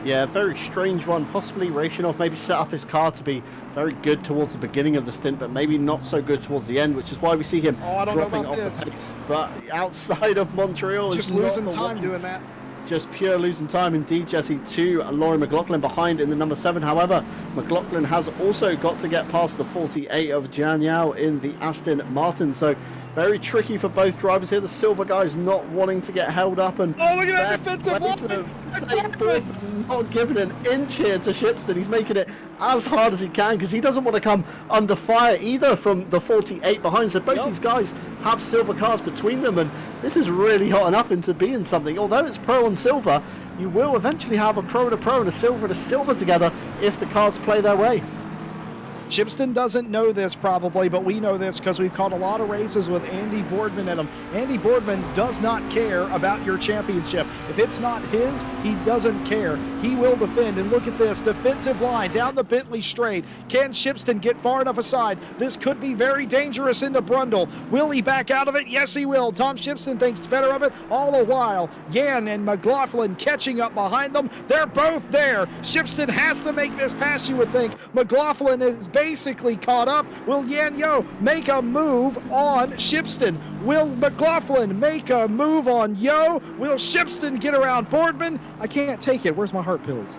Yeah, very strange one. Possibly Rachinov maybe set up his car to be very good towards the beginning of the stint, but maybe not so good towards the end, which is why we see him dropping off the pace. But outside of Montreal, just losing time doing that. Just pure losing time indeed, Jesse, to Laurie McLaughlin behind in the number 7. However, McLaughlin has also got to get past the 48 of Jian Yao in the Aston Martin. So very tricky for both drivers here. The silver guys not wanting to get held up. And oh, look at that defensive line! Not giving an inch here to Shipston. He's making it as hard as he can because he doesn't want to come under fire either from the 48 behind. So both these guys have silver cars between them, and this is really hotting up into being something. Although it's pro on silver, you will eventually have a pro and a silver together if the cards play their way. Shipston doesn't know this probably, but we know this because we've caught a lot of races with Andy Boardman in them. Andy Boardman does not care about your championship. If it's not his, he doesn't care. He will defend. And look at this defensive line down the Bentley straight. Can Shipston get far enough aside? This could be very dangerous into Brundle. Will he back out of it? Yes, he will. Tom Shipston thinks better of it. All the while, Yan and McLaughlin catching up behind them. They're both there. Shipston has to make this pass, you would think. McLaughlin is basically caught up. Will Yan Yo make a move on Shipston? Will McLaughlin make a move on Yo? Will Shipston get around Boardman? I can't take it. Where's my heart pills?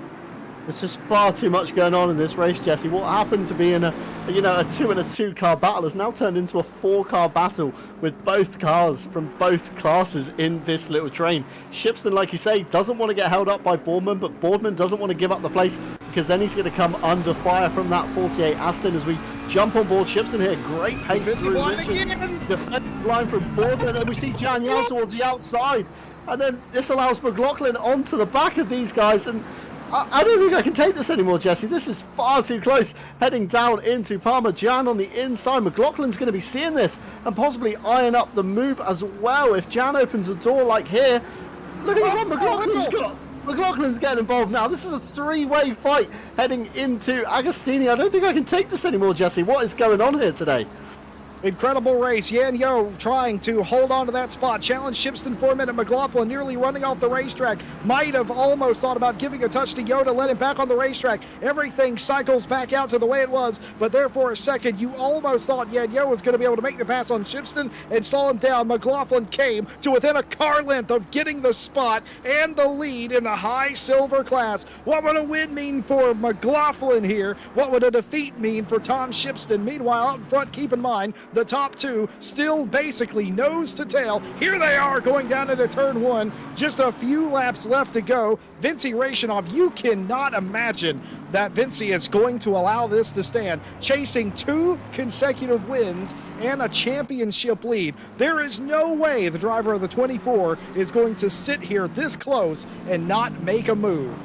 There's just far too much going on in this race, Jesse. What happened to being a 2 and a 2 car battle has now turned into a 4 car battle with both cars from both classes in this little train. Shipston, like you say, doesn't want to get held up by Boardman, but Boardman doesn't want to give up the place because then he's going to come under fire from that 48 Aston as we jump on board Shipston here. Great pace through defensive line from Boardman, and we see Jian Yao towards the outside. And then this allows McLaughlin onto the back of these guys, and I don't think I can take this anymore, Jesse. This is far too close. Heading down into Palmer. Jan on the inside. McLaughlin's going to be seeing this and possibly eyeing up the move as well. If Jan opens a door like here, look at what McLaughlin's got. McLaughlin's getting involved now. This is a 3-way fight heading into Agostini. I don't think I can take this anymore, Jesse. What is going on here today? Incredible race. Yan Yo trying to hold on to that spot. Challenge Shipston for a minute. McLaughlin nearly running off the racetrack. Might have almost thought about giving a touch to Yo to let him back on the racetrack. Everything cycles back out to the way it was, but there for a second, you almost thought Yan Yo was going to be able to make the pass on Shipston and slow him down. McLaughlin came to within a car length of getting the spot and the lead in the high silver class. What would a win mean for McLaughlin here? What would a defeat mean for Tom Shipston? Meanwhile, out in front, keep in mind, the top two still basically nose to tail. Here they are going down into turn 1. Just a few laps left to go. Vincey Rachinov, you cannot imagine that Vincey is going to allow this to stand. Chasing 2 consecutive wins and a championship lead. There is no way the driver of the 24 is going to sit here this close and not make a move.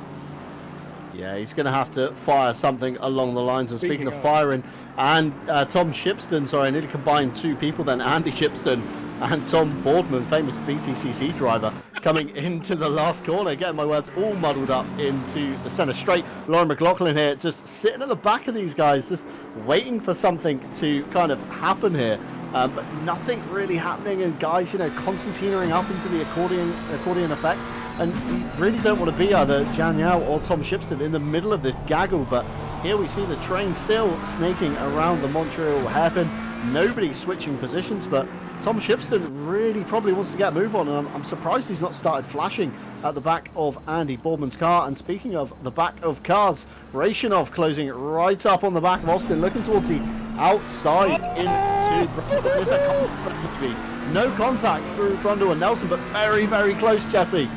Yeah, he's going to have to fire something along the lines of, speaking of firing, and Tom Shipston, sorry, I nearly combined 2 people then, Andy Shipston and Tom Boardman, famous BTCC driver, coming into the last corner, getting my words all muddled up into the centre straight. Lauren McLaughlin here just sitting at the back of these guys, just waiting for something to kind of happen here. But nothing really happening, and guys, concertinaing up into the accordion effect. And you really don't want to be either Jian Yao or Tom Shipston in the middle of this gaggle, but here we see the train still snaking around the Montreal hairpin. Nobody switching positions, but Tom Shipston really probably wants to get a move on, and I'm surprised he's not started flashing at the back of Andy Boardman's car. And speaking of the back of cars, Rachinov closing right up on the back of Austin, looking towards the outside into Brundle. There's a contact, maybe. No contact through Brundle and Nelson, but very, very close, Jesse.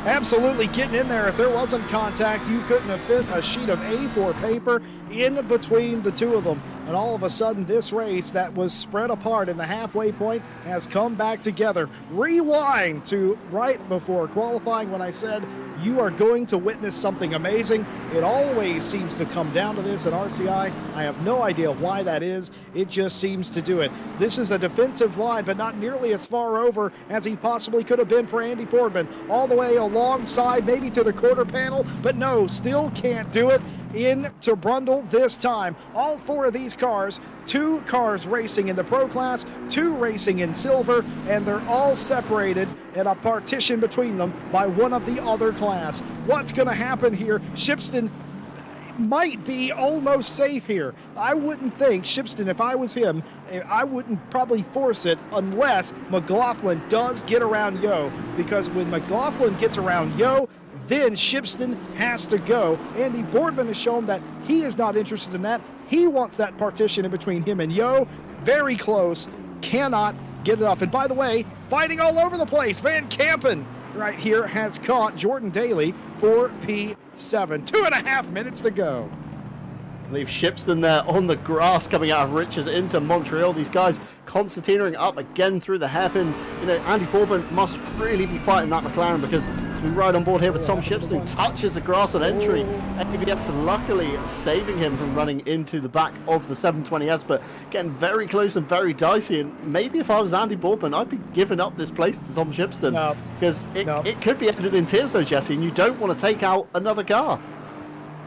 Absolutely getting in there. If there wasn't contact, you couldn't have fit a sheet of A4 paper in between the two of them. And all of a sudden, this race that was spread apart in the halfway point has come back together. Rewind to right before qualifying when I said you are going to witness something amazing. It always seems to come down to this at RCI. I have no idea why that is. It just seems to do it. This is a defensive line, but not nearly as far over as he possibly could have been for Andy Boardman. All the way alongside, maybe to the quarter panel, but no, still can't do it. into Brundle this time. All 4 of these cars, 2 cars racing in the Pro Class, 2 racing in Silver, and they're all separated in a partition between them by one of the other class. What's going to happen here? Shipston might be almost safe here. I wouldn't think, Shipston, if I was him, I wouldn't probably force it unless McLaughlin does get around Yo, because when McLaughlin gets around Yo, then Shipston has to go. Andy Boardman has shown that he is not interested in that. He wants that partition in between him and Yo. Very close, cannot get it up. And by the way, fighting all over the place. Van Kampen right here has caught Jordan Daly for P7. 2.5 minutes to go. Leave Shipston there on the grass coming out of Riches into Montreal. These guys concertinaing up again through the hairpin. You know, Andy Boardman must really be fighting that McLaren, because we ride on board here with Tom Shipston, touches the grass on entry. ABS luckily saving him from running into the back of the 720S, but getting very close and very dicey. And maybe if I was Andy Boardman, I'd be giving up this place to Tom Shipston, because it could be ended in tears though, Jesse, and you don't want to take out another car.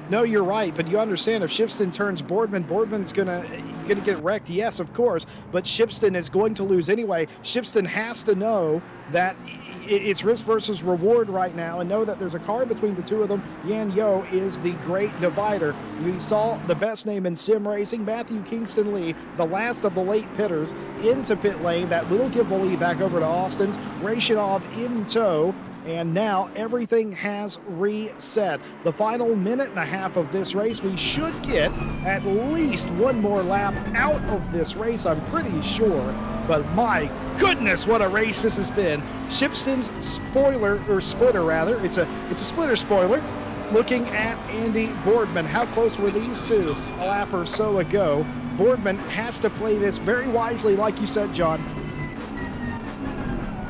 No, you're right, but you understand if Shipston turns Boardman, Boardman's gonna get wrecked. Yes, of course, but Shipston is going to lose anyway. Shipston has to know that it's risk versus reward right now, and know that there's a car between the two of them. Yan Yo is the great divider. We saw the best name in sim racing, Matthew Kingston Lee, the last of the late pitters, into pit lane. That will give the lead back over to Austin's. Rashanov in tow. And now everything has reset. The final minute and a half of this race, we should get at least one more lap out of this race, I'm pretty sure. But my goodness, what a race this has been. Shipston's splitter rather, it's a splitter spoiler. Looking at Andy Boardman, how close were these two a lap or so ago? Boardman has to play this very wisely, like you said, John.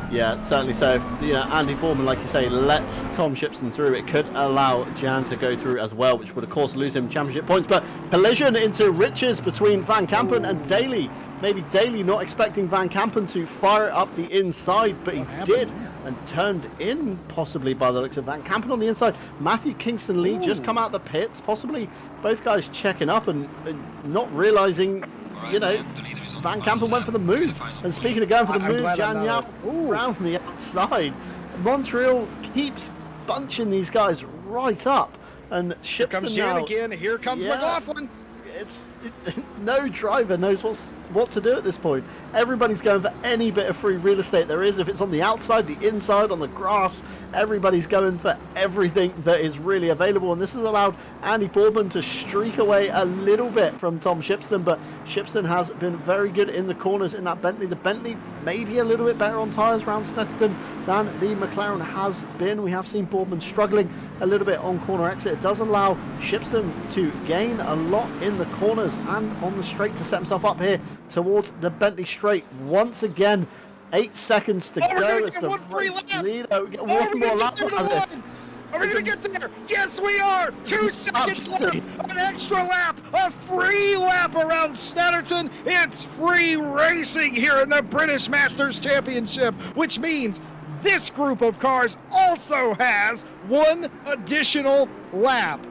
Yeah, certainly so. If Andy Boardman, like you say, lets Tom Shipston through, it could allow Jan to go through as well, which would of course lose him championship points. But collision into Riches between Van Kampen and Daly. Maybe Daly not expecting Van Kampen to fire up the inside, but he did, and turned in possibly by the looks of Van Kampen on the inside. Matthew Kingston Lee just come out the pits, possibly both guys checking up and not realizing, Van Kampen went for the move. And speaking of going for the move, Jan Yap around from the outside. Montreal keeps bunching these guys right up. And Shipston here comes Jan again. Here comes McLaughlin. No driver knows what to do at this point. Everybody's going for any bit of free real estate there is. If it's on the outside, the inside, on the grass, everybody's going for everything that is really available. And this has allowed Andy Boardman to streak away a little bit from Tom Shipston, but Shipston has been very good in the corners in that Bentley. The Bentley maybe a little bit better on tyres around Snetterton than the McLaren has been. We have seen Boardman struggling a little bit on corner exit. It does allow Shipston to gain a lot in the corners and on the straight to set himself up here towards the Bentley straight. Once again, 8 seconds to go as the race leader. We get one more lap out of this. Are we going to get there? Yes, we are! 2 seconds left, an extra lap, a free lap around Snetterton. It's free racing here in the British Masters Championship, which means this group of cars also has one additional lap.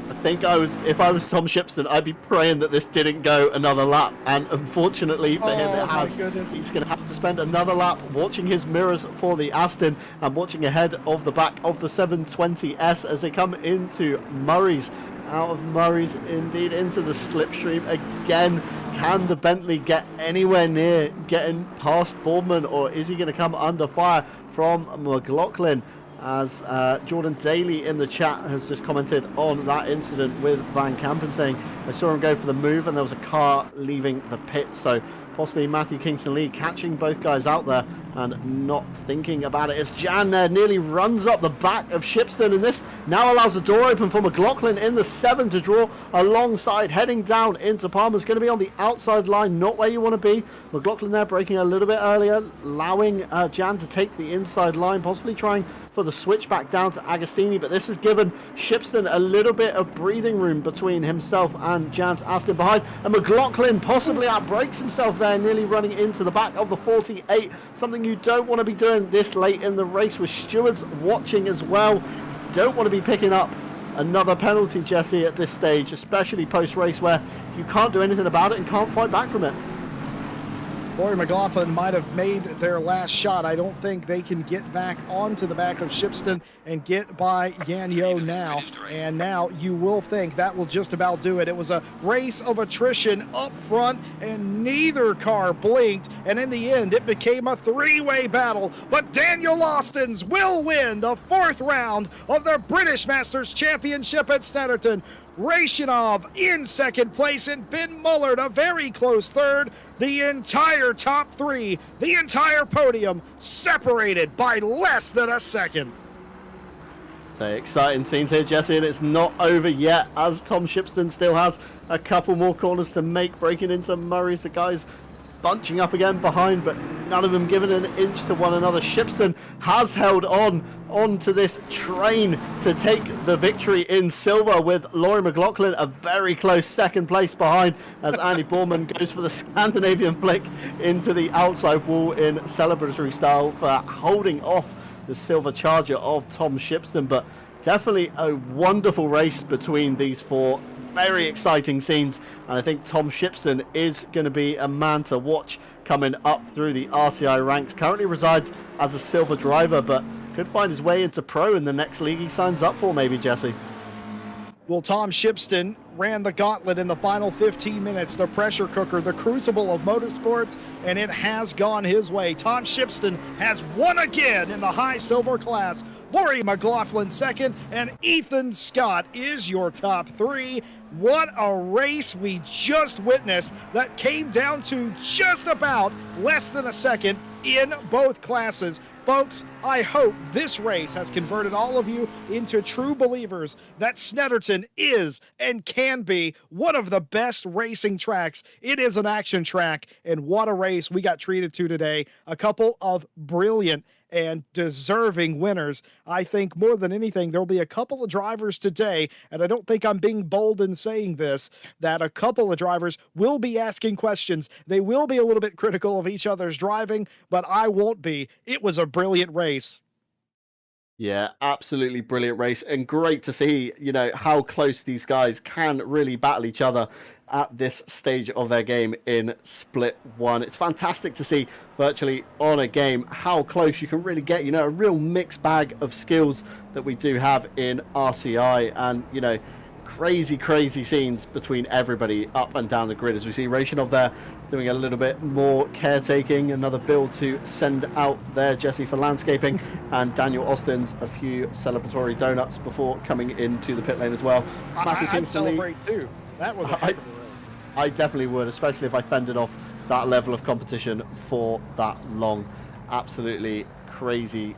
I think if I was Tom Shipston, I'd be praying that this didn't go another lap, and unfortunately for him it has. He's going to have to spend another lap watching his mirrors for the Aston and watching ahead of the back of the 720S as they come into Murray's. Out of Murray's indeed into the slipstream again. Can the Bentley get anywhere near getting past Boardman, or is he going to come under fire from McLaughlin? As Jordan Daly in the chat has just commented on that incident with Van Kampen, saying I saw him go for the move and there was a car leaving the pit. So possibly Matthew Kingston Lee catching both guys out there and not thinking about it as Jan there nearly runs up the back of Shipston, and this now allows the door open for McLaughlin in the 7 to draw alongside, heading down into Palmer's. Going to be on the outside line, not where you want to be. McLaughlin there breaking a little bit earlier, allowing Jan to take the inside line, possibly trying for the switch back down to Agostini, but this has given Shipston a little bit of breathing room between himself and Jan's Aston behind, and McLaughlin possibly outbrakes himself there, nearly running into the back of the 48, something you don't want to be doing this late in the race with stewards watching as well. Don't want to be picking up another penalty, Jesse, at this stage, especially post-race where you can't do anything about it and can't fight back from it. Rory McLaughlin might have made their last shot. I don't think they can get back onto the back of Shipston and get by Yan Yo now. And now you will think that will just about do it. It was a race of attrition up front, and neither car blinked. And in the end, it became a three-way battle. But Daniel Austins will win the 4th round of the British Masters Championship at Snetterton. Rashinov in 2nd place, and Ben Mullard a very close 3rd. The entire top 3, the entire podium separated by less than a second. So exciting scenes here, Jesse, and it's not over yet, as Tom Shipston still has a couple more corners to make, breaking into Murray's. The guys bunching up again behind, but none of them giving an inch to one another. Shipston has held on to this train to take the victory in silver, with Laurie McLaughlin a very close 2nd place behind, as Andy Borman goes for the Scandinavian flick into the outside wall in celebratory style for holding off the silver charger of Tom Shipston. But definitely a wonderful race between these 4. Very exciting scenes, and I think Tom Shipston is going to be a man to watch coming up through the RCI ranks. Currently resides as a silver driver, but could find his way into pro in the next league he signs up for, maybe, Jesse. Well, Tom Shipston ran the gauntlet in the final 15 minutes, the pressure cooker, the crucible of motorsports, and it has gone his way. Tom Shipston has won again in the high silver class. Laurie McLaughlin 2nd, and Ethan Scott is your top 3. What a race we just witnessed that came down to just about less than a second in both classes. Folks, I hope this race has converted all of you into true believers that Snetterton is and can be one of the best racing tracks. It is an action track, and what a race we got treated to today. A couple of brilliant and deserving winners. I think more than anything, there'll be a couple of drivers today, and I don't think I'm being bold in saying this, that a couple of drivers will be asking questions. They will be a little bit critical of each other's driving, but I won't be. It was a brilliant race. Yeah, absolutely brilliant race, and great to see, how close these guys can really battle each other at this stage of their game in Split 1. It's fantastic to see virtually on a game how close you can really get, a real mixed bag of skills that we do have in RCI, and, crazy scenes between everybody up and down the grid, as we see Rashinov there doing a little bit more caretaking, another build to send out there, Jesse, for landscaping, and Daniel Austin's a few celebratory donuts before coming into the pit lane as well. I'd celebrate too. That was a heck of a race. I definitely would, especially if I fended off that level of competition for that long. Absolutely crazy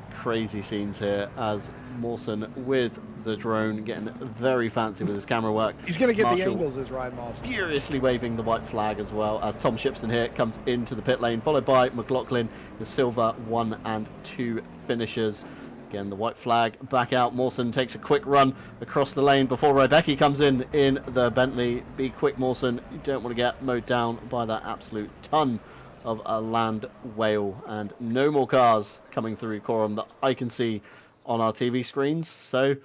scenes here, as Mawson with the drone getting very fancy with his camera work. He's going to get Marshall the angles, is Ryan Mawson. Furiously waving the white flag, as well as Tom Shipston here comes into the pit lane, followed by McLaughlin, the silver 1 and 2 finishers. Again, the white flag back out. Mawson takes a quick run across the lane before Rebecca comes in the Bentley. Be quick, Mawson. You don't want to get mowed down by that absolute ton of a land whale. And no more cars coming through Coram that I can see on our TV screens. So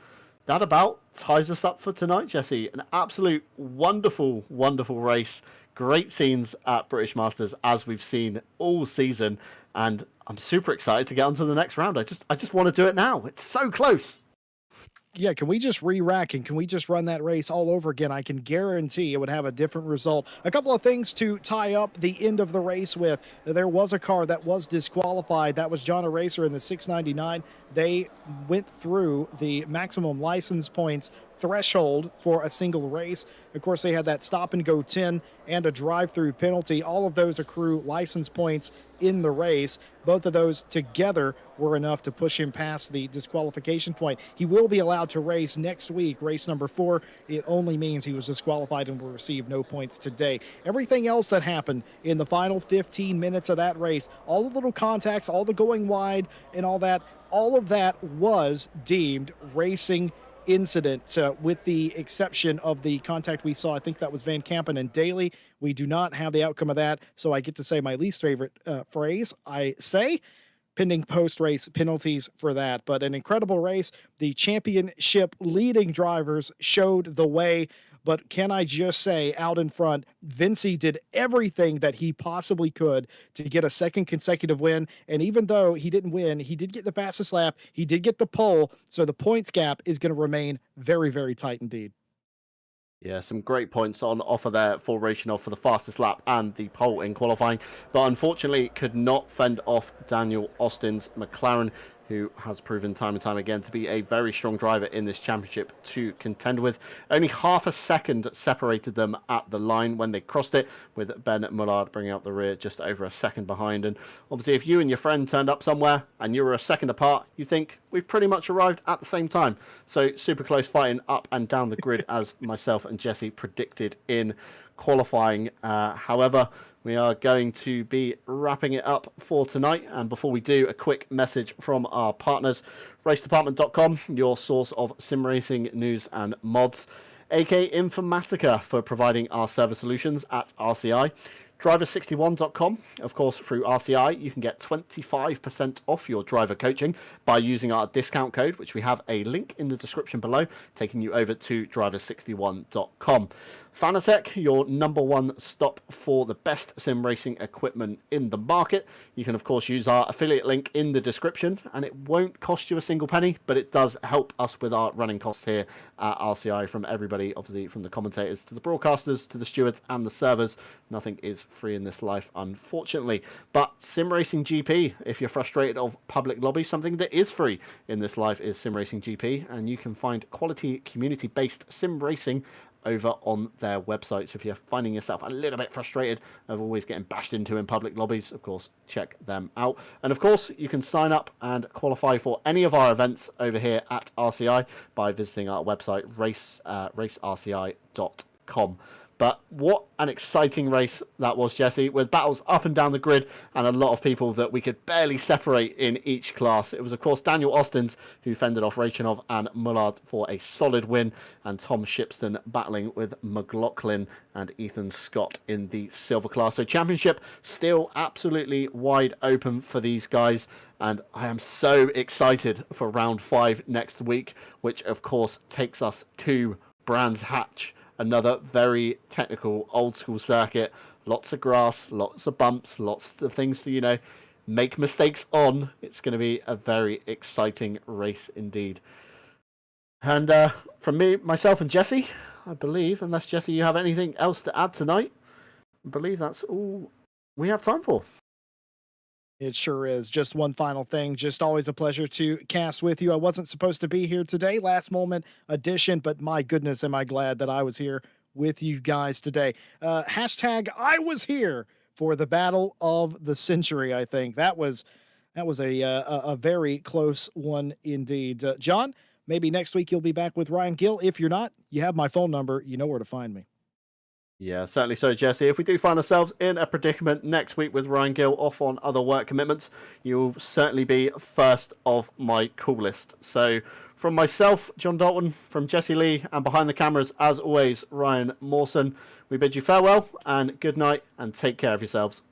that about ties us up for tonight, Jesse. An absolute wonderful race. Great scenes at British Masters, as we've seen all season, and I'm super excited to get on to the next round. I just want to do it now. It's so close. Yeah, can we just re-rack and can we just run that race all over again? I can guarantee it would have a different result. A couple of things to tie up the end of the race with. There was a car that was disqualified. That was John Eraser in the 699. They went through the maximum license points threshold for a single race. Of course, they had that stop and go 10 and a drive-through penalty. All of those accrue license points in the race. Both of those together were enough to push him past the disqualification point. He will be allowed to race next week, race number 4. It only means he was disqualified and will receive no points today. Everything else that happened in the final 15 minutes of that race, all the little contacts, all the going wide and all of that was deemed racing incident, with the exception of the contact we saw. I think that was Van Kampen and Daly. We do not have the outcome of that, so I get to say my least favorite phrase. I say, pending post-race penalties for that. But an incredible race. The championship leading drivers showed the way. But can I just say, out in front, Vinci did everything that he possibly could to get a second consecutive win. And even though he didn't win, he did get the fastest lap. He did get the pole. So the points gap is going to remain very, very tight indeed. Yeah, some great points on offer there for Rachinov for the fastest lap and the pole in qualifying, but unfortunately could not fend off Daniel Austin's McLaren, who has proven time and time again to be a very strong driver in this championship to contend with. Only half a second separated them at the line when they crossed it, with Ben Mullard bringing up the rear just over a second behind. And obviously, if you and your friend turned up somewhere and you were a second apart, you think we've pretty much arrived at the same time. So super close fighting up and down the grid, as myself and Jesse predicted in qualifying. However, we are going to be wrapping it up for tonight. And before we do, a quick message from our partners, racedepartment.com, your source of sim racing news and mods. AK Informatica for providing our server solutions at RCI. Driver61.com, of course, through RCI, you can get 25% off your driver coaching by using our discount code, which we have a link in the description below, taking you over to driver61.com. Fanatec, your #1 stop for the best sim racing equipment in the market. You can, of course, use our affiliate link in the description, and it won't cost you a single penny, but it does help us with our running costs here at RCI, from everybody, obviously, from the commentators to the broadcasters to the stewards and the servers. Nothing is free in this life, unfortunately. But Sim Racing GP, if you're frustrated of public lobby, something that is free in this life is Sim Racing GP, and you can find quality community-based sim racing over on their website. So if you're finding yourself a little bit frustrated of always getting bashed into in public lobbies, of course, check them out. And of course, you can sign up and qualify for any of our events over here at RCI by visiting our website, racerci.com. But what an exciting race that was, Jesse, with battles up and down the grid and a lot of people that we could barely separate in each class. It was, of course, Daniel Austins who fended off Rachinov and Mullard for a solid win, and Tom Shipston battling with McLaughlin and Ethan Scott in the silver class. So championship still absolutely wide open for these guys, and I am so excited for round 5 next week, which, of course, takes us to Brands Hatch. Another very technical, old-school circuit. Lots of grass, lots of bumps, lots of things to, make mistakes on. It's going to be a very exciting race indeed. And from me, myself and Jesse, I believe, unless, Jesse, you have anything else to add tonight, I believe that's all we have time for. It sure is. Just one final thing. Just always a pleasure to cast with you. I wasn't supposed to be here today, last moment edition, but my goodness, am I glad that I was here with you guys today. Hashtag I was here for the battle of the century. I think that was a very close one indeed. John, maybe next week you'll be back with Ryan Gill. If you're not, you have my phone number. You know where to find me. Yeah, certainly so, Jesse. If we do find ourselves in a predicament next week with Ryan Gill off on other work commitments, you'll certainly be first of my call list. So from myself, John Dalton, from Jesse Lee, and behind the cameras, as always, Ryan Mawson, we bid you farewell and good night, and take care of yourselves.